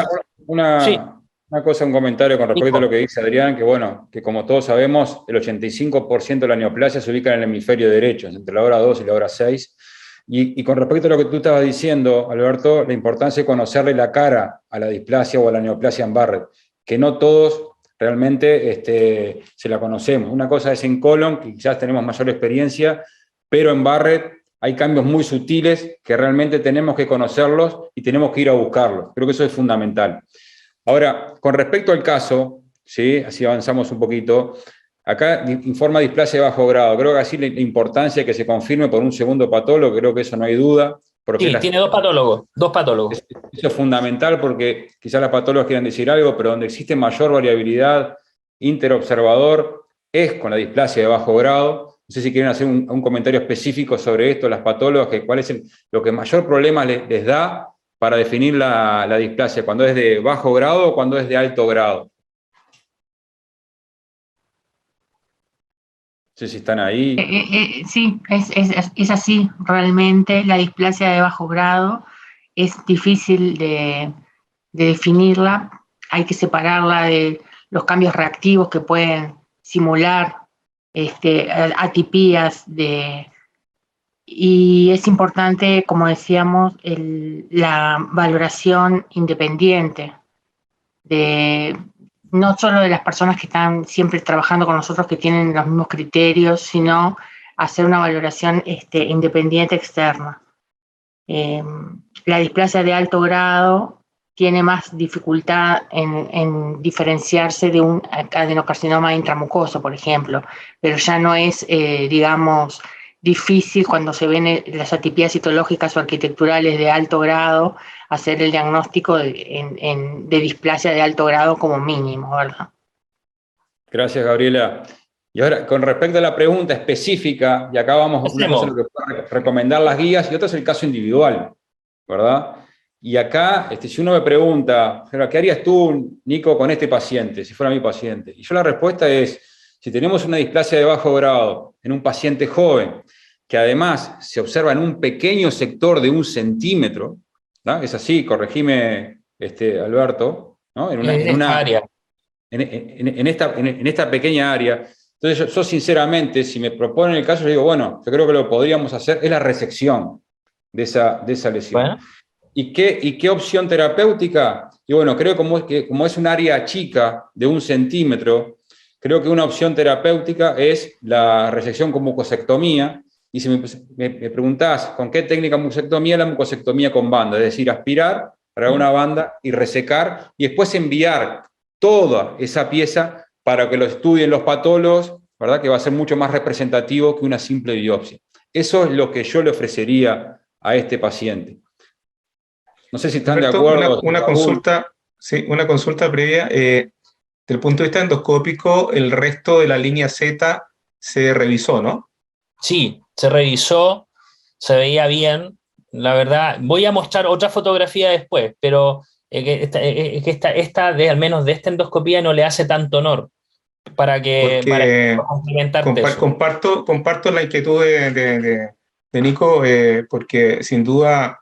Una cosa, un comentario con respecto a lo que dice Adrián, que bueno, que como todos sabemos, el 85% de la neoplasia se ubica en el hemisferio derecho, entre la hora 2 y la hora 6. Y con respecto a lo que tú estabas diciendo, Alberto, la importancia de conocerle la cara a la displasia o a la neoplasia en Barrett, que no todos realmente se la conocemos. Una cosa es en colon, que quizás tenemos mayor experiencia, pero en Barrett hay cambios muy sutiles que realmente tenemos que conocerlos y tenemos que ir a buscarlos. Creo que eso es fundamental. Ahora, con respecto al caso, ¿sí? Así avanzamos un poquito, acá informa displasia de bajo grado. Creo que así la importancia de que se confirme por un segundo patólogo, creo que eso no hay duda. Sí, tiene dos patólogos. Eso es fundamental porque quizás los patólogos quieran decir algo, pero donde existe mayor variabilidad interobservador es con la displasia de bajo grado. No sé si quieren hacer un comentario específico sobre esto, las patólogas, cuál es lo que mayor problema les da para definir la displasia? ¿Cuando es de bajo grado o cuando es de alto grado? No sé si están ahí. Sí, es así, realmente la displasia de bajo grado es difícil de definirla, hay que separarla de los cambios reactivos que pueden simular atipías y es importante, como decíamos, la valoración independiente de no solo de las personas que están siempre trabajando con nosotros, que tienen los mismos criterios, sino hacer una valoración independiente externa. La displasia de alto grado tiene más dificultad en diferenciarse de un adenocarcinoma intramucoso, por ejemplo, pero ya no es, digamos, difícil cuando se ven las atipías citológicas o arquitecturales de alto grado hacer el diagnóstico de displasia de alto grado como mínimo, ¿verdad? Gracias, Gabriela. Y ahora, con respecto a la pregunta específica, y acá vamos, una cosa es lo que puede recomendar las guías y otra es el caso individual, ¿verdad? Y acá, si uno me pregunta, ¿qué harías tú, Nico, con este paciente, si fuera mi paciente? Y yo la respuesta es, si tenemos una displasia de bajo grado en un paciente joven, que además se observa en un pequeño sector de 1 centímetro, ¿no? Es así, corregime, Alberto, ¿no? En una área. En esta pequeña área. Entonces yo sinceramente, si me proponen el caso, yo digo, bueno, yo creo que lo que podríamos hacer es la resección de esa lesión. Bueno. ¿Y qué opción terapéutica? Y bueno, creo que como es un área chica de 1 centímetro, creo que una opción terapéutica es la resección con mucosectomía. Y si me preguntás con qué técnica mucosectomía, la mucosectomía con banda, es decir, aspirar para una banda y resecar, y después enviar toda esa pieza para que lo estudien los patólogos, ¿verdad? Que va a ser mucho más representativo que una simple biopsia. Eso es lo que yo le ofrecería a este paciente. No sé si están Alberto, de acuerdo. una consulta previa. Desde el punto de vista endoscópico, el resto de la línea Z se revisó, ¿no? Sí, se revisó, se veía bien. La verdad, voy a mostrar otra fotografía después, pero esta al menos de esta endoscopía no le hace tanto honor para complementarte eso. Comparto la inquietud de Nico, porque sin duda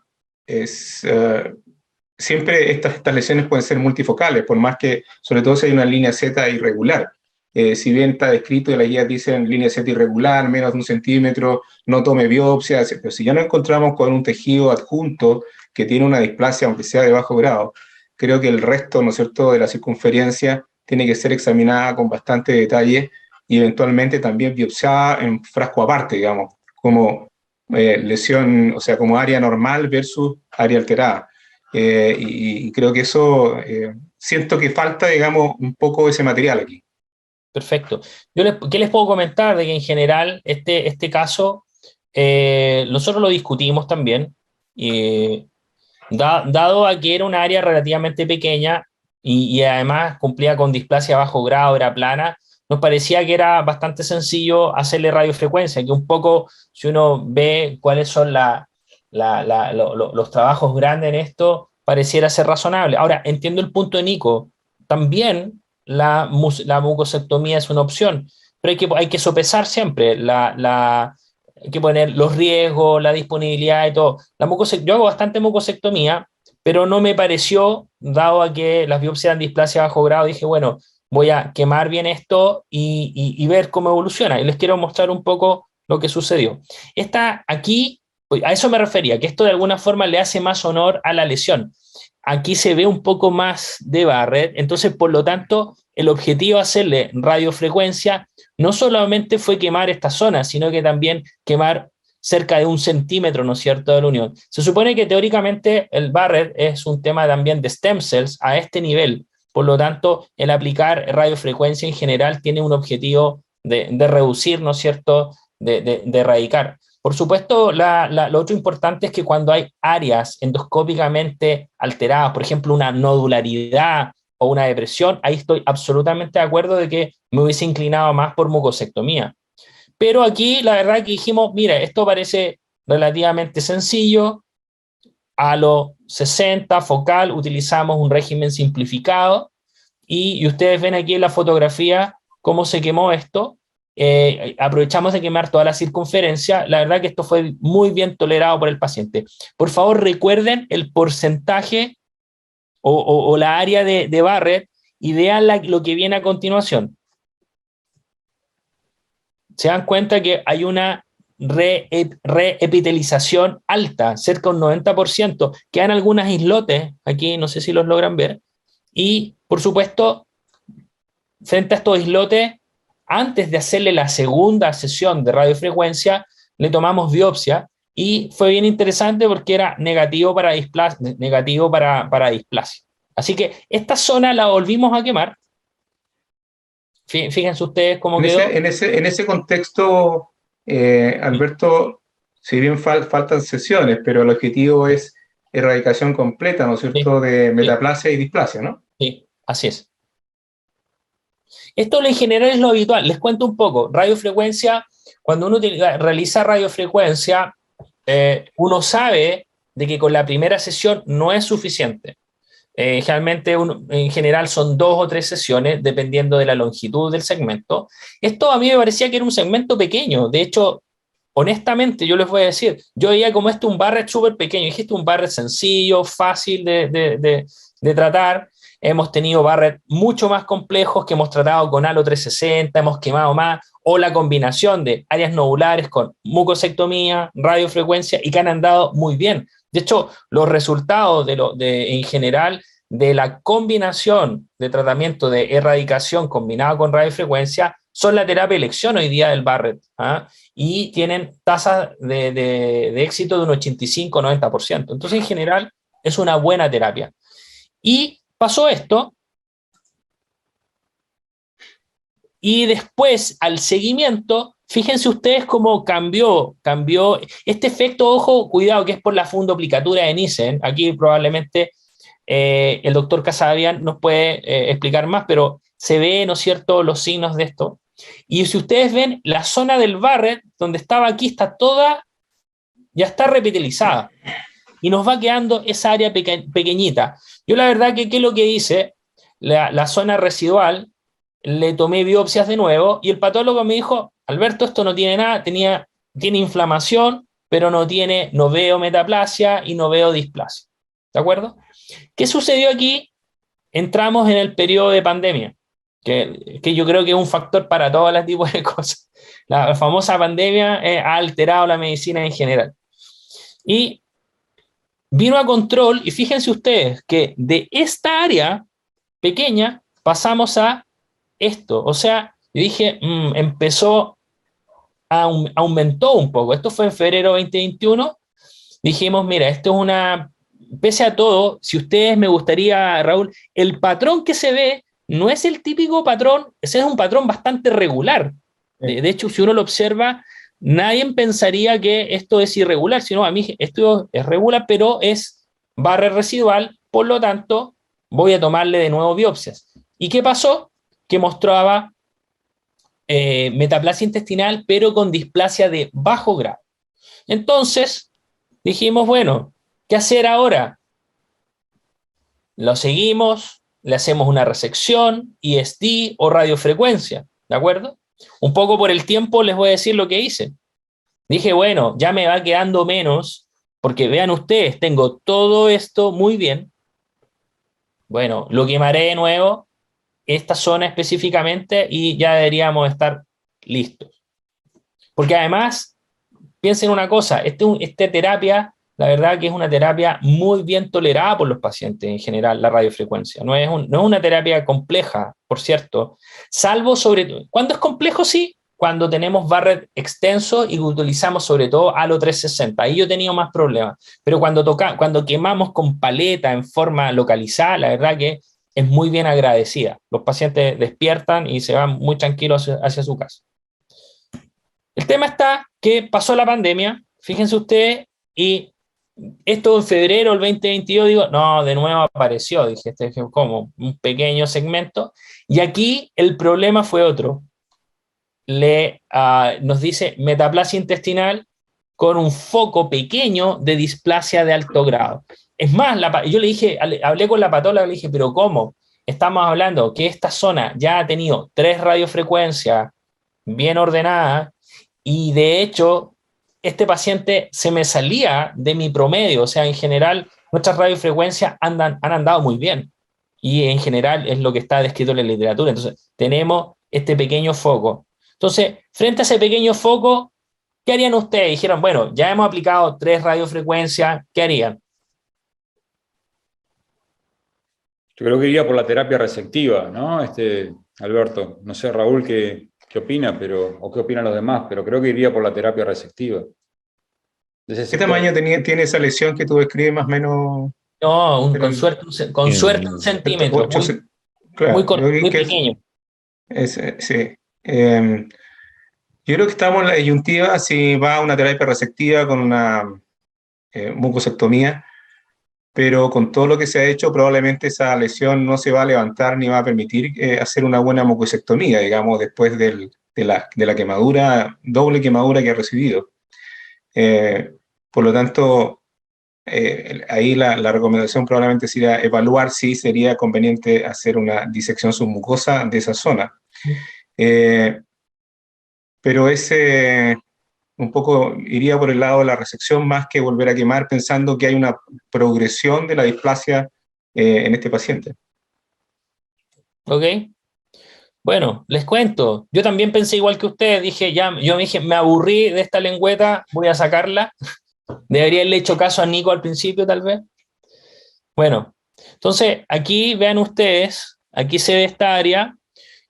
siempre estas lesiones pueden ser multifocales, por más que, sobre todo si hay una línea Z irregular. Si bien está descrito y las guías dicen línea Z irregular, menos de 1 centímetro, no tome biopsia, pero si ya nos encontramos con un tejido adjunto que tiene una displasia, aunque sea de bajo grado, creo que el resto, ¿no es cierto?, de la circunferencia tiene que ser examinada con bastante detalle y eventualmente también biopsiada en frasco aparte, digamos, como lesión, o sea, como área normal versus área alterada. Y creo que eso, siento que falta, digamos, un poco ese material aquí. Perfecto. ¿Qué les puedo comentar? De que en general este caso nosotros lo discutimos también, dado a que era un área relativamente pequeña y además cumplía con displasia a bajo grado, era plana, nos parecía que era bastante sencillo hacerle radiofrecuencia, que un poco, si uno ve cuáles son los trabajos grandes en esto, pareciera ser razonable. Ahora, entiendo el punto de Nico, también la mucosectomía es una opción, pero hay que sopesar siempre hay que poner los riesgos, la disponibilidad y todo. Yo hago bastante mucosectomía, pero no me pareció, dado a que las biopsias dan displasia a bajo grado, dije, bueno, voy a quemar bien esto y ver cómo evoluciona. Y les quiero mostrar un poco lo que sucedió. Aquí, a eso me refería, que esto de alguna forma le hace más honor a la lesión. Aquí se ve un poco más de Barrett, entonces por lo tanto el objetivo de hacerle radiofrecuencia no solamente fue quemar esta zona, sino que también quemar cerca de 1 centímetro, ¿no es cierto?, de la unión. Se supone que teóricamente el Barrett es un tema también de stem cells a este nivel, por lo tanto el aplicar radiofrecuencia en general tiene un objetivo de reducir, ¿no es cierto?, de erradicar. Por supuesto, lo otro importante es que cuando hay áreas endoscópicamente alteradas, por ejemplo, una nodularidad o una depresión, ahí estoy absolutamente de acuerdo de que me hubiese inclinado más por mucosectomía. Pero aquí la verdad que dijimos, mira, esto parece relativamente sencillo, a los 60, focal, utilizamos un régimen simplificado, y ustedes ven aquí en la fotografía cómo se quemó esto. Aprovechamos de quemar toda la circunferencia. La verdad que esto fue muy bien tolerado por el paciente. Por favor, recuerden el porcentaje o la área de Barrett, y vean lo que viene a continuación. Se dan cuenta que hay una reepitelización alta, cerca de un 90%. Quedan algunos islotes aquí, no sé si los logran ver. Y, por supuesto, frente a estos islotes, antes de hacerle la segunda sesión de radiofrecuencia, le tomamos biopsia, y fue bien interesante porque era negativo para displasia. Así que esta zona la volvimos a quemar. Fíjense ustedes cómo quedó. En ese contexto, Alberto, si bien faltan sesiones, pero el objetivo es erradicación completa, ¿no es cierto?, Sí, de metaplasia y displasia, ¿no? Sí, así es. Esto en general es lo habitual. Les cuento un poco. Radiofrecuencia, cuando uno realiza radiofrecuencia, uno sabe de que con la primera sesión no es suficiente. Generalmente, en general, son 2 o 3 sesiones, dependiendo de la longitud del segmento. Esto a mí me parecía que era un segmento pequeño. De hecho, honestamente, yo les voy a decir, yo veía como un Barrett súper pequeño. Dije, un Barrett sencillo, fácil de tratar. Hemos tenido Barrett mucho más complejos que hemos tratado con Halo 360, hemos quemado más, o la combinación de áreas nodulares con mucosectomía, radiofrecuencia, y que han andado muy bien. De hecho, los resultados en general de la combinación de tratamiento de erradicación combinado con radiofrecuencia son la terapia de elección hoy día del Barrett, y tienen tasas de éxito de un 85-90%. Entonces, en general, es una buena terapia. Y pasó esto, y después, al seguimiento, fíjense ustedes cómo cambió este efecto, ojo, cuidado, que es por la fundoplicatura de Nissen. Aquí probablemente el doctor Casabian nos puede explicar más, pero se ve, ¿no es cierto?, los signos de esto. Y si ustedes ven, la zona del Barrett, donde estaba aquí, está toda, ya está repitalizada, y nos va quedando esa área pequeñita. Yo la verdad que, ¿qué es lo que hice? La zona residual, le tomé biopsias de nuevo, y el patólogo me dijo, Alberto, esto no tiene nada, tiene inflamación, pero no veo metaplasia y no veo displasia. ¿De acuerdo? ¿Qué sucedió aquí? Entramos en el periodo de pandemia, que yo creo que es un factor para todos los tipos de cosas. La famosa pandemia ha alterado la medicina en general. Y vino a control, y fíjense ustedes que de esta área pequeña pasamos a esto. O sea, yo dije, aumentó un poco. Esto fue en febrero 2021. Dijimos, mira, esto es pese a todo, si ustedes me gustaría, Raúl, el patrón que se ve no es el típico patrón, ese es un patrón bastante regular. De hecho, si uno lo observa, nadie pensaría que esto es irregular, sino a mí esto es regular, pero es Barrett residual, por lo tanto, voy a tomarle de nuevo biopsias. ¿Y qué pasó? Que mostraba metaplasia intestinal, pero con displasia de bajo grado. Entonces, dijimos, bueno, ¿qué hacer ahora? Lo seguimos, le hacemos una resección, ISD o radiofrecuencia, ¿de acuerdo? Un poco por el tiempo les voy a decir lo que hice. Dije, bueno, ya me va quedando menos, porque vean ustedes, tengo todo esto muy bien. Bueno, lo quemaré de nuevo, esta zona específicamente, y ya deberíamos estar listos. Porque además, piensen una cosa, esta terapia, la verdad que es una terapia muy bien tolerada por los pacientes en general, la radiofrecuencia. No es una terapia compleja, por cierto, salvo sobre todo, ¿cuándo es complejo? Sí, cuando tenemos Barrett extenso y utilizamos sobre todo Halo 360, ahí yo he tenido más problemas, pero cuando quemamos con paleta en forma localizada, la verdad que es muy bien agradecida. Los pacientes despiertan y se van muy tranquilos hacia su casa. El tema está que pasó la pandemia, fíjense ustedes, y esto en febrero del 2022, digo, no, de nuevo apareció, dije, este es como un pequeño segmento, y aquí el problema fue otro. Nos dice metaplasia intestinal, con un foco pequeño de displasia de alto grado. Es más, yo le dije, hablé con la patóloga, le dije, pero ¿cómo? Estamos hablando que esta zona ya ha tenido 3 radiofrecuencias bien ordenadas y de hecho este paciente se me salía de mi promedio, o sea, en general nuestras radiofrecuencias han andado muy bien y en general es lo que está descrito en la literatura. Entonces, tenemos este pequeño foco. Entonces, frente a ese pequeño foco, ¿qué harían ustedes? Dijeron, bueno, ya hemos aplicado 3 radiofrecuencias, ¿qué harían? Yo creo que iría por la terapia resectiva, ¿no? Alberto, no sé, Raúl, qué opina, o qué opinan los demás, pero creo que iría por la terapia resectiva. ¿Qué tamaño tiene esa lesión que tú describes más o menos? No, con suerte un centímetro, claro, muy pequeño. Sí. Yo creo que estamos en la disyuntiva si va a una terapia resectiva con una mucosectomía, pero con todo lo que se ha hecho, probablemente esa lesión no se va a levantar ni va a permitir hacer una buena mucosectomía, digamos, después de la quemadura, doble quemadura que ha recibido. Por lo tanto, ahí la recomendación probablemente sería evaluar si sería conveniente hacer una disección submucosa de esa zona. Pero ese un poco iría por el lado de la resección más que volver a quemar, pensando que hay una progresión de la displasia en este paciente. Ok. Bueno, les cuento. Yo también pensé igual que ustedes. Yo me dije, me aburrí de esta lengüeta, voy a sacarla. Debería haberle hecho caso a Nico al principio, tal vez. Bueno, entonces aquí vean ustedes, aquí se ve esta área.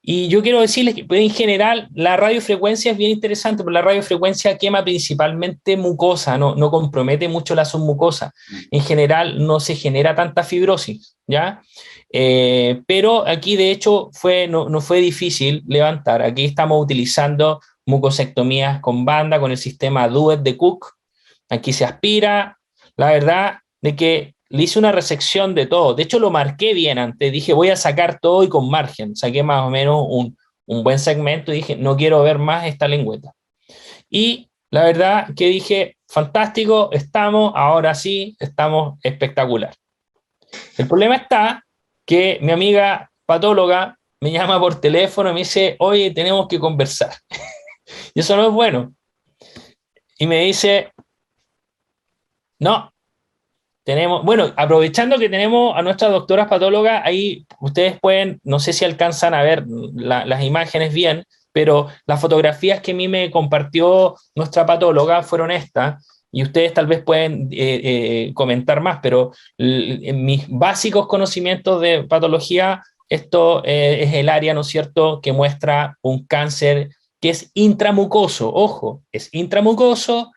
Y yo quiero decirles que en general la radiofrecuencia es bien interesante, porque la radiofrecuencia quema principalmente mucosa, no compromete mucho la submucosa. En general no se genera tanta fibrosis, ¿ya? Pero aquí de hecho no fue difícil levantar. Aquí estamos utilizando mucosectomías con banda, con el sistema DUET de Cook. Aquí se aspira. La verdad de que le hice una resección de todo. De hecho, lo marqué bien antes. Dije, voy a sacar todo y con margen. Saqué más o menos un buen segmento y dije, no quiero ver más esta lengüeta. Y la verdad que dije, fantástico, ahora sí, estamos espectacular. El problema está que mi amiga patóloga me llama por teléfono y me dice, oye, tenemos que conversar. Y eso no es bueno. Y me dice, no, bueno, aprovechando que tenemos a nuestras doctoras patólogas, ahí ustedes pueden, no sé si alcanzan a ver las imágenes bien, pero las fotografías que a mí me compartió nuestra patóloga fueron estas, y ustedes tal vez pueden comentar más, pero en mis básicos conocimientos de patología, esto es el área, ¿no es cierto?, que muestra un cáncer que es intramucoso, ojo, es intramucoso,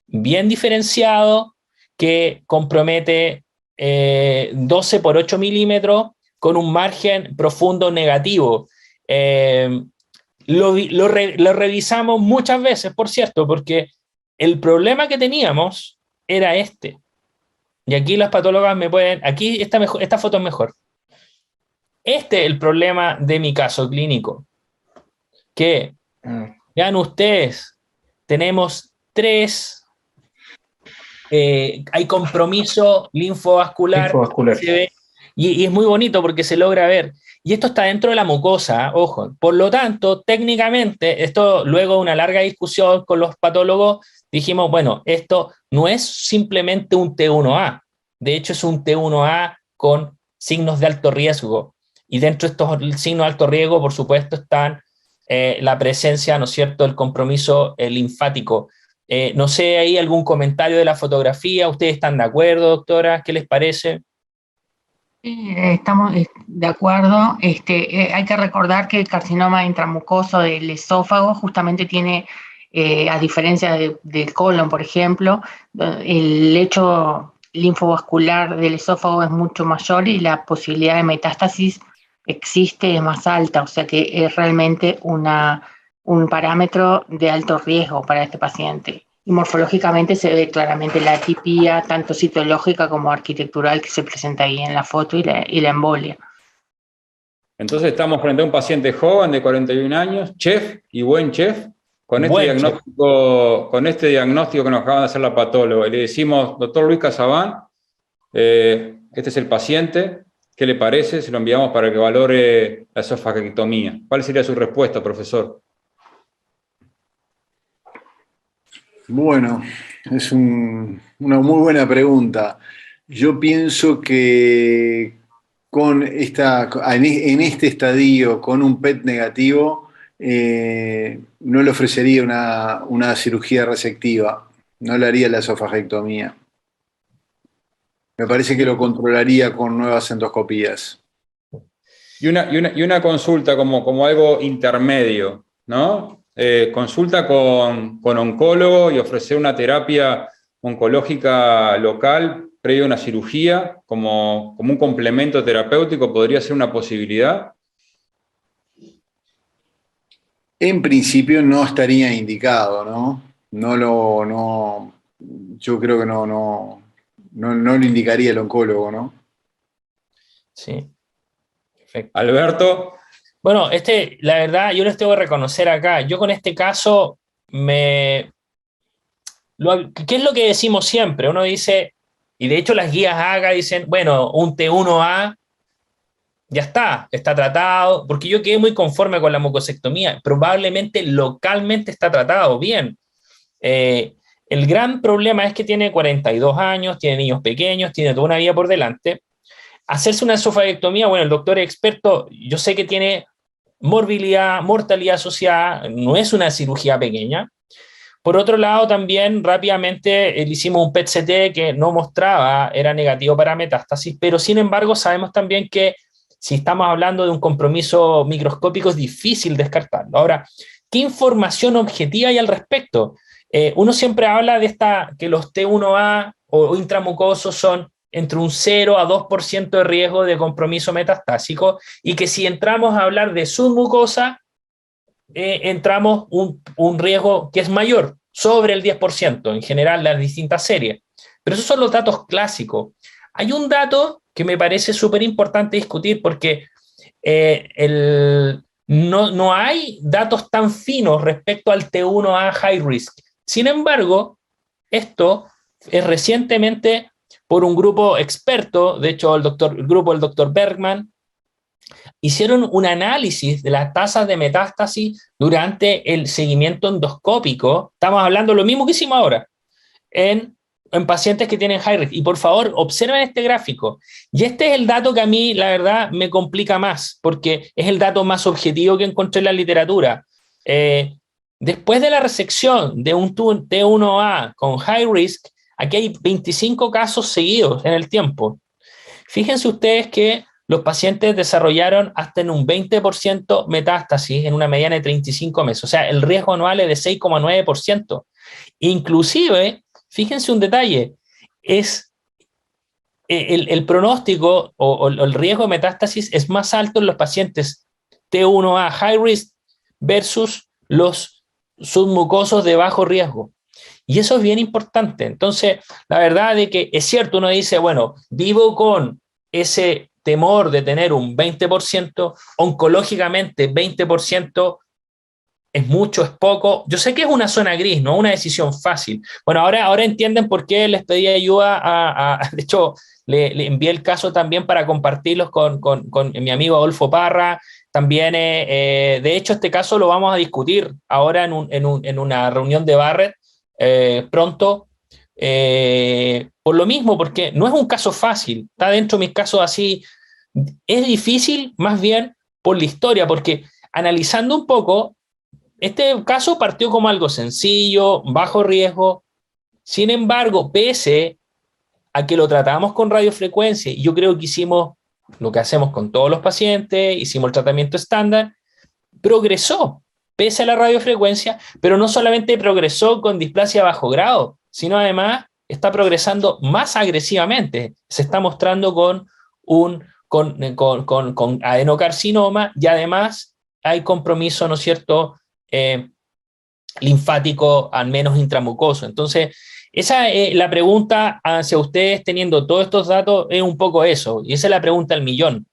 bien diferenciado, que compromete 12 por 8 milímetros con un margen profundo negativo. Lo revisamos muchas veces, por cierto, porque el problema que teníamos era este. Y aquí las patólogas me pueden... Aquí esta foto es mejor. Este es el problema de mi caso clínico. Que, vean ustedes, tenemos 3... hay compromiso linfovascular. Se ve, y es muy bonito porque se logra ver. Y esto está dentro de la mucosa, ojo. Por lo tanto, técnicamente, esto luego de una larga discusión con los patólogos, dijimos, bueno, esto no es simplemente un T1A. De hecho, es un T1A con signos de alto riesgo. Y dentro de estos signos de alto riesgo, por supuesto, están la presencia, ¿no es cierto?, el compromiso linfático. No sé, ¿hay algún comentario de la fotografía? ¿Ustedes están de acuerdo, doctora? ¿Qué les parece? Sí, estamos de acuerdo. Hay que recordar que el carcinoma intramucoso del esófago justamente tiene, a diferencia del colon, por ejemplo, el lecho linfovascular del esófago es mucho mayor y la posibilidad de metástasis existe, es más alta, o sea que es realmente un parámetro de alto riesgo para este paciente. Y morfológicamente se ve claramente la atipia, tanto citológica como arquitectural, que se presenta ahí en la foto y la embolia. Entonces estamos frente a un paciente joven de 41 años, chef y buen chef, con este diagnóstico que nos acaban de hacer la patóloga, y le decimos, doctor Luis Casabán, este es el paciente, ¿qué le parece? Se lo enviamos para que valore la esofagectomía. ¿Cuál sería su respuesta, profesor? Bueno, es una muy buena pregunta. Yo pienso que en este estadio, con un PET negativo, no le ofrecería una cirugía resectiva, no le haría la esofagectomía. Me parece que lo controlaría con nuevas endoscopías. Y una consulta como algo intermedio, ¿no? Consulta con oncólogo y ofrecer una terapia oncológica local previo a una cirugía como un complemento terapéutico podría ser una posibilidad. En principio no estaría indicado, ¿no? Yo creo que no lo indicaría el oncólogo, ¿no? Sí, perfecto. Alberto. Bueno, la verdad, yo les tengo que reconocer acá, yo con este caso, ¿qué es lo que decimos siempre? Uno dice, y de hecho las guías AGA dicen, bueno, un T1A ya está tratado, porque yo quedé muy conforme con la mucosectomía, probablemente localmente está tratado bien. El gran problema es que tiene 42 años, tiene niños pequeños, tiene toda una vida por delante. Hacerse una esofagectomía, bueno, el doctor es experto, yo sé que tiene morbilidad, mortalidad asociada, no es una cirugía pequeña. Por otro lado, también rápidamente le hicimos un PET-CT que no mostraba, era negativo para metástasis, pero sin embargo sabemos también que si estamos hablando de un compromiso microscópico es difícil descartarlo. Ahora, ¿qué información objetiva hay al respecto? Uno siempre habla de que los T1A o intramucosos son entre un 0 a 2% de riesgo de compromiso metastásico y que si entramos a hablar de submucosa, entramos un riesgo que es mayor, sobre el 10%, en general las distintas series. Pero esos son los datos clásicos. Hay un dato que me parece súper importante discutir porque no hay datos tan finos respecto al T1A high risk. Sin embargo, esto es recientemente por un grupo experto, de hecho el grupo del doctor Bergman, hicieron un análisis de las tasas de metástasis durante el seguimiento endoscópico. Estamos hablando de lo mismo que hicimos ahora, en pacientes que tienen high risk. Y por favor, observen este gráfico. Y este es el dato que a mí, la verdad, me complica más, porque es el dato más objetivo que encontré en la literatura. Después de la resección de un T1A con high risk, aquí hay 25 casos seguidos en el tiempo. Fíjense ustedes que los pacientes desarrollaron hasta en un 20% metástasis en una mediana de 35 meses. O sea, el riesgo anual es de 6,9%. Inclusive, fíjense un detalle, es el pronóstico o el riesgo de metástasis es más alto en los pacientes T1A high risk versus los submucosos de bajo riesgo. Y eso es bien importante. Entonces, la verdad es que es cierto, uno dice, bueno, vivo con ese temor de tener un 20%, oncológicamente 20%, es mucho, es poco. Yo sé que es una zona gris, no una decisión fácil. Bueno, ahora entienden por qué les pedí ayuda de hecho, le envié el caso también para compartirlos con mi amigo Adolfo Parra. También, de hecho, este caso lo vamos a discutir ahora en una reunión de Barrett pronto. Por lo mismo, porque no es un caso fácil, está dentro de mis casos así, es difícil más bien por la historia, porque analizando un poco, este caso partió como algo sencillo, bajo riesgo, sin embargo, pese a que lo tratamos con radiofrecuencia, y yo creo que hicimos lo que hacemos con todos los pacientes, hicimos el tratamiento estándar, progresó, pese a la radiofrecuencia, pero no solamente progresó con displasia a bajo grado, sino además está progresando más agresivamente. Se está mostrando con adenocarcinoma y además hay compromiso, ¿no es cierto?, linfático, al menos intramucoso. Entonces, esa es la pregunta hacia ustedes teniendo todos estos datos, es un poco eso, y esa es la pregunta del millón.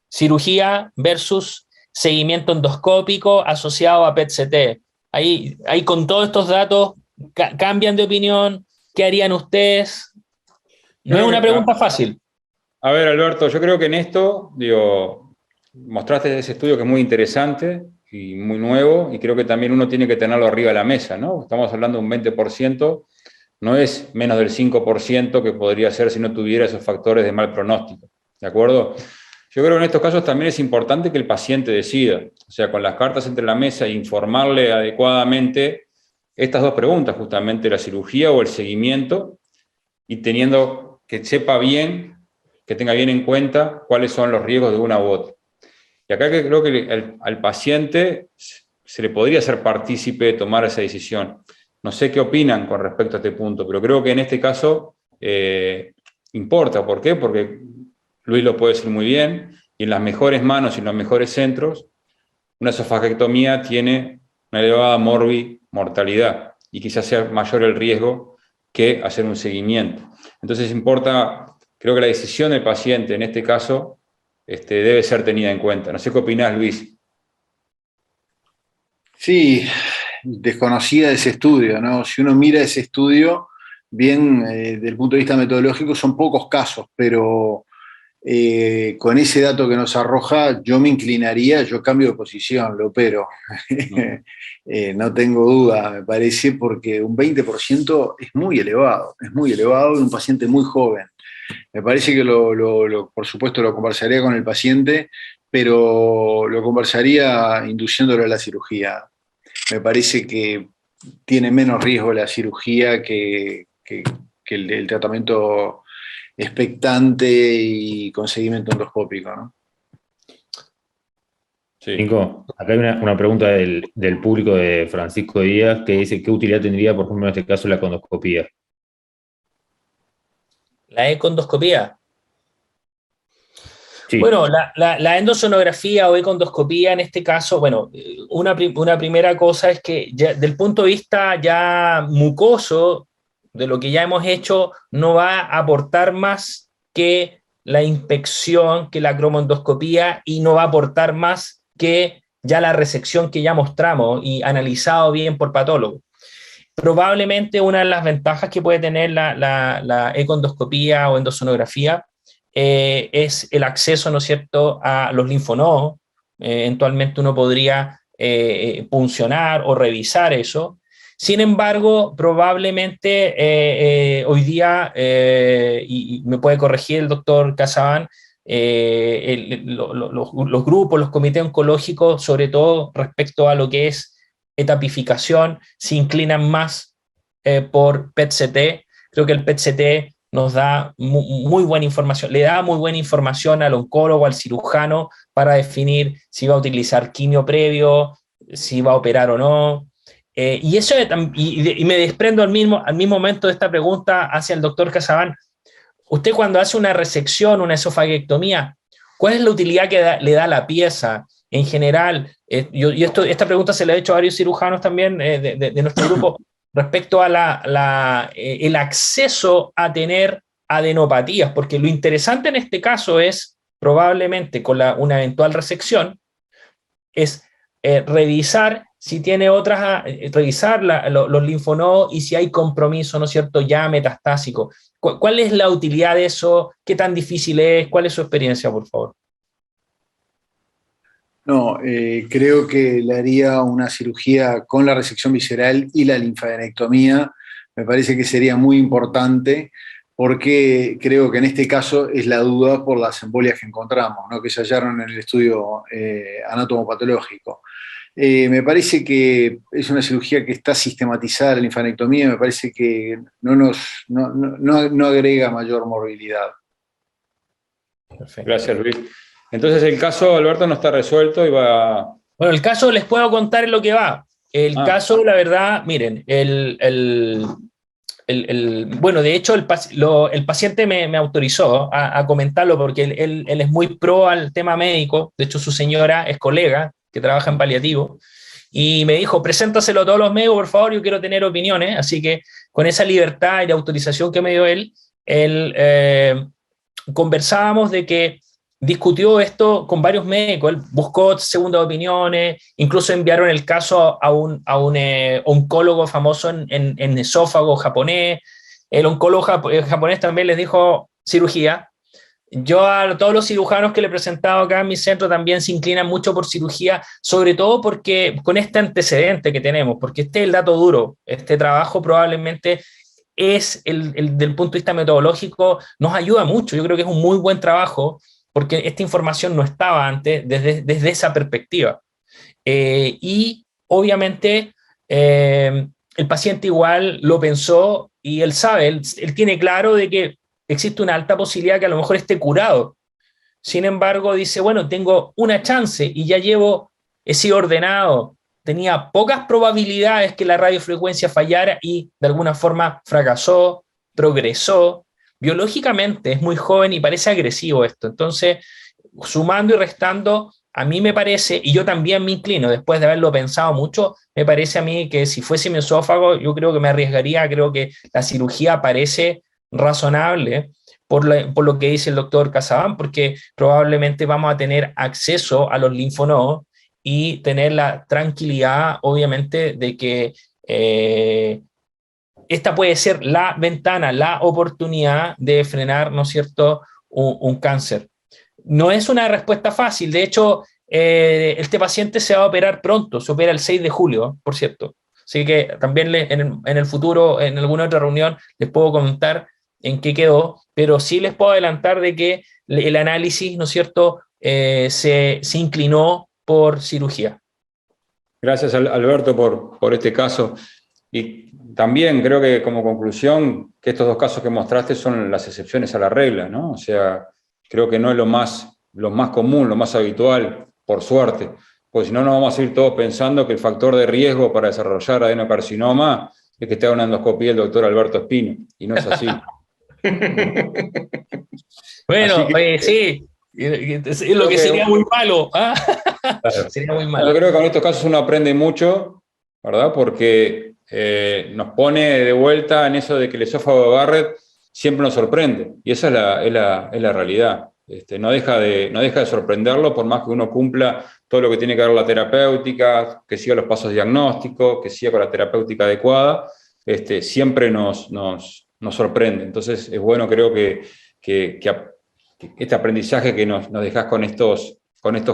Cirugía versus seguimiento endoscópico asociado a PET-CT. Ahí con todos estos datos, ¿cambian de opinión? ¿Qué harían ustedes? No es una pregunta fácil. A ver, Alberto, yo creo que en esto, digo, mostraste ese estudio que es muy interesante y muy nuevo, y creo que también uno tiene que tenerlo arriba de la mesa, ¿no? Estamos hablando de un 20%, no es menos del 5% que podría ser si no tuviera esos factores de mal pronóstico, ¿de acuerdo? Yo creo que en estos casos también es importante que el paciente decida, o sea, con las cartas entre la mesa e informarle adecuadamente estas dos preguntas, justamente la cirugía o el seguimiento, y teniendo que sepa bien, que tenga bien en cuenta cuáles son los riesgos de una u otra. Y acá creo que al paciente se le podría hacer partícipe de tomar esa decisión. No sé qué opinan con respecto a este punto, pero creo que en este caso importa. ¿Por qué? Porque Luis lo puede decir muy bien, y en las mejores manos y en los mejores centros, una esofagectomía tiene una elevada mortalidad, y quizás sea mayor el riesgo que hacer un seguimiento. Entonces importa, creo que la decisión del paciente en este caso debe ser tenida en cuenta. No sé qué opinás, Luis. Sí, desconocida ese estudio, ¿no? Si uno mira ese estudio, bien, desde el punto de vista metodológico, son pocos casos, pero con ese dato que nos arroja, yo me inclinaría, yo cambio de posición, lo opero. No tengo duda, me parece, porque un 20% es muy elevado de un paciente muy joven. Me parece que por supuesto lo conversaría con el paciente, pero lo conversaría induciéndolo a la cirugía. Me parece que tiene menos riesgo la cirugía que el tratamiento expectante y con seguimiento endoscópico, ¿no? Sí. Nico, acá hay una pregunta del público de Francisco Díaz que dice: ¿qué utilidad tendría, por ejemplo, en este caso, la condoscopía? La econdoscopía. Sí. Bueno, la endosonografía o econdoscopía en este caso, bueno, una primera cosa es que ya, del punto de vista ya mucoso, de lo que ya hemos hecho, no va a aportar más que la inspección, que la cromoendoscopía, y no va a aportar más que ya la resección que ya mostramos y analizado bien por patólogo. Probablemente una de las ventajas que puede tener la econdoscopía o endosonografía es el acceso, ¿no es cierto?, a los linfonodos. Eventualmente uno podría puncionar o revisar eso. Sin embargo, probablemente hoy día, y me puede corregir el doctor Casabán, los grupos, los comités oncológicos, sobre todo respecto a lo que es etapificación, se inclinan más por PET-CT. Creo que el PET-CT nos da muy buena información, le da muy buena información al oncólogo, al cirujano, para definir si va a utilizar quimio previo, si va a operar o no. Y eso, y me desprendo al mismo momento de esta pregunta hacia el doctor Casabán. Usted, cuando hace una resección, una esofaguectomía, ¿cuál es la utilidad que le da la pieza? En general, esta pregunta se la he hecho a varios cirujanos también de nuestro grupo, respecto a el acceso a tener adenopatías, porque lo interesante en este caso es, probablemente con una eventual resección, es revisar si tiene otras, revisar los linfonodos y si hay compromiso, ¿no es cierto?, ya metastásico. ¿Cuál es la utilidad de eso? ¿Qué tan difícil es? ¿Cuál es su experiencia, por favor? No, creo que le haría una cirugía con la resección visceral y la linfadenectomía. Me parece que sería muy importante, porque creo que en este caso es la duda por las embolias que encontramos, ¿no?, que se hallaron en el estudio anatomopatológico. Me parece que es una cirugía que está sistematizada, la linfadenectomía. Me parece que no agrega mayor morbilidad. Perfecto. Gracias, Luis. Entonces el caso, Alberto, no está resuelto y va... Bueno, el caso les puedo contar en lo que va. El caso, la verdad, miren, bueno, de hecho, el paciente me autorizó a comentarlo, porque él es muy pro al tema médico. De hecho, su señora es colega que trabaja en paliativo, y me dijo: preséntaselo a todos los médicos, por favor, yo quiero tener opiniones. Así que con esa libertad y la autorización que me dio él, conversábamos de que discutió esto con varios médicos, él buscó segundas opiniones, incluso enviaron el caso a un oncólogo famoso en esófago japonés. El oncólogo japonés también les dijo cirugía. Yo a todos los cirujanos que le he presentado acá en mi centro también se inclinan mucho por cirugía, sobre todo porque con este antecedente que tenemos, porque este es el dato duro, este trabajo probablemente es del punto de vista metodológico, nos ayuda mucho, yo creo que es un muy buen trabajo, porque esta información no estaba antes desde esa perspectiva. Y obviamente el paciente igual lo pensó y él sabe, él tiene claro de que existe una alta posibilidad que a lo mejor esté curado. Sin embargo, dice, bueno, tengo una chance y ya he sido ordenado, tenía pocas probabilidades que la radiofrecuencia fallara y de alguna forma fracasó, progresó. Biológicamente es muy joven y parece agresivo esto. Entonces, sumando y restando, a mí me parece, y yo también me inclino, después de haberlo pensado mucho, me parece a mí que si fuese mi esófago, yo creo que me arriesgaría, creo que la cirugía parece razonable por lo que dice el doctor Casabán, porque probablemente vamos a tener acceso a los linfonodos y tener la tranquilidad, obviamente, de que esta puede ser la ventana, la oportunidad de frenar, ¿no es cierto?, un cáncer. No es una respuesta fácil, de hecho, este paciente se va a operar pronto, se opera el 6 de julio, por cierto. Así que también en el futuro, en alguna otra reunión, les puedo comentar en qué quedó, pero sí les puedo adelantar de que el análisis, ¿no es cierto?, se inclinó por cirugía. Gracias, Alberto, por este caso. Y también creo que como conclusión, que estos dos casos que mostraste son las excepciones a la regla, ¿no? O sea, creo que no es lo más común, lo más habitual, por suerte, porque si no nos vamos a ir todos pensando que el factor de riesgo para desarrollar adenocarcinoma es que te haga una endoscopía el doctor Alberto Espino, y no es así. Bueno, sí, es lo que sería muy malo. ¿Ah? Claro. Sería muy malo. Yo creo que con estos casos uno aprende mucho, ¿verdad? Porque nos pone de vuelta en eso de que el esófago de Barrett siempre nos sorprende, y esa es la realidad. No deja de sorprenderlo, por más que uno cumpla todo lo que tiene que ver la terapéutica, que siga los pasos diagnósticos, que siga con la terapéutica adecuada, siempre nos sorprende. Entonces es bueno, creo que este aprendizaje que nos dejás con estos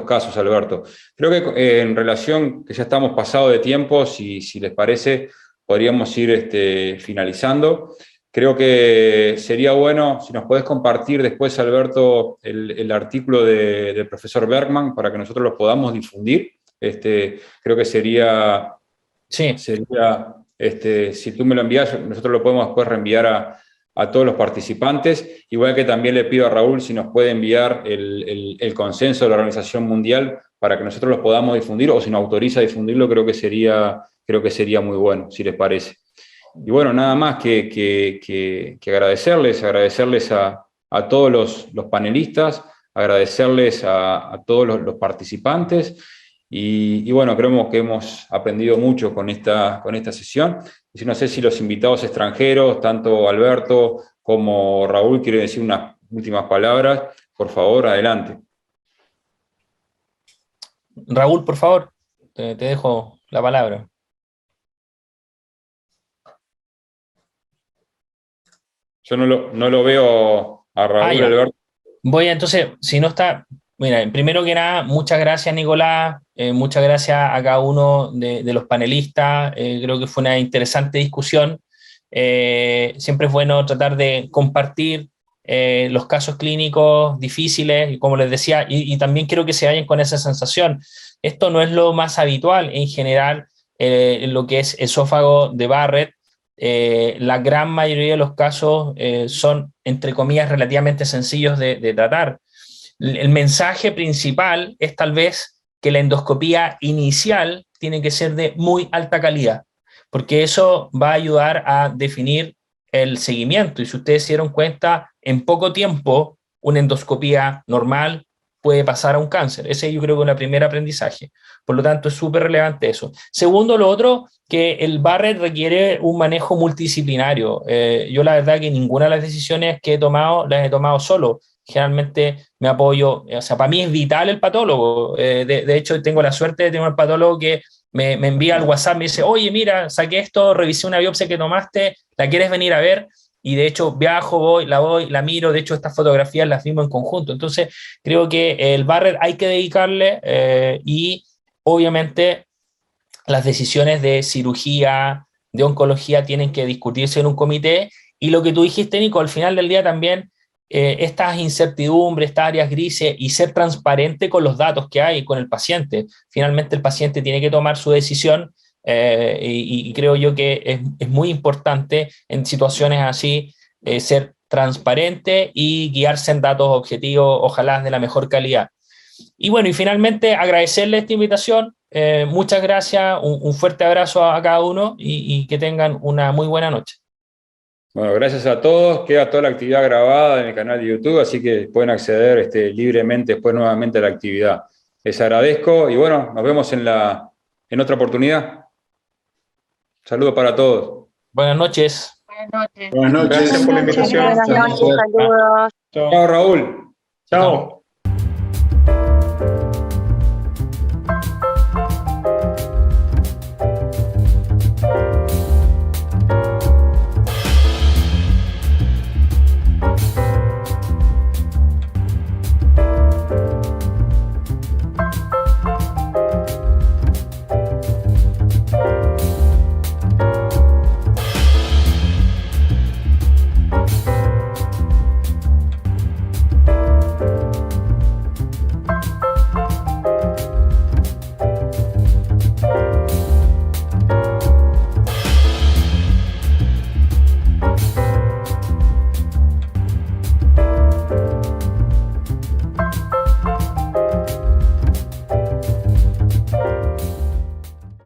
casos, Alberto. Creo que en relación, que ya estamos pasado de tiempo, si les parece, podríamos ir finalizando. Creo que sería bueno, si nos podés compartir después, Alberto, el artículo del profesor Bergman para que nosotros lo podamos difundir. Creo que sería, sí. si tú me lo envías, nosotros lo podemos después reenviar a todos los participantes, igual que también le pido a Raúl si nos puede enviar el consenso de la Organización Mundial para que nosotros lo podamos difundir, o si nos autoriza a difundirlo, creo que sería muy bueno, si les parece. Y bueno, nada más que agradecerles a todos los panelistas, agradecerles a todos los participantes, y bueno, creemos que hemos aprendido mucho con esta sesión. Y no sé si los invitados extranjeros, tanto Alberto como Raúl, quieren decir unas últimas palabras. Por favor, adelante. Raúl, por favor, te dejo la palabra. Yo no lo veo a Raúl, Alberto. Voy entonces, si no está... Mira, primero que nada, muchas gracias, Nicolás, muchas gracias a cada uno de los panelistas, creo que fue una interesante discusión, siempre es bueno tratar de compartir los casos clínicos difíciles, y como les decía, y también quiero que se vayan con esa sensación, esto no es lo más habitual en general, en lo que es esófago de Barrett, la gran mayoría de los casos son, entre comillas, relativamente sencillos de tratar. El mensaje principal es tal vez que la endoscopía inicial tiene que ser de muy alta calidad, porque eso va a ayudar a definir el seguimiento. Y si ustedes se dieron cuenta, en poco tiempo una endoscopía normal puede pasar a un cáncer. Ese yo creo que es el primer aprendizaje. Por lo tanto, es súper relevante eso. Segundo, lo otro, que el Barrett requiere un manejo multidisciplinario. Yo la verdad que ninguna de las decisiones que he tomado las he tomado solo. generalmente me apoyo, o sea, para mí es vital el patólogo. De hecho, tengo la suerte de tener un patólogo que me envía al WhatsApp, me dice, oye, mira, saqué esto, revisé una biopsia que tomaste, ¿la quieres venir a ver? Y de hecho viajo, voy, la miro, de hecho estas fotografías las vimos en conjunto. Entonces creo que el Barrett hay que dedicarle y obviamente las decisiones de cirugía, de oncología tienen que discutirse en un comité, y lo que tú dijiste, Nico, al final del día también estas incertidumbres, estas áreas grises, y ser transparente con los datos que hay con el paciente. Finalmente el paciente tiene que tomar su decisión y creo yo que es muy importante en situaciones así ser transparente y guiarse en datos objetivos, ojalá de la mejor calidad. Y bueno, y finalmente agradecerle esta invitación. Muchas gracias, un fuerte abrazo a cada uno y que tengan una muy buena noche. Bueno, gracias a todos. Queda toda la actividad grabada en el canal de YouTube, así que pueden acceder libremente después nuevamente a la actividad. Les agradezco y bueno, nos vemos en otra oportunidad. Saludos para todos. Buenas noches. Buenas noches. Buenas noches. Gracias por la invitación. Buenas noches, saludos. Chao, Raúl. Chao.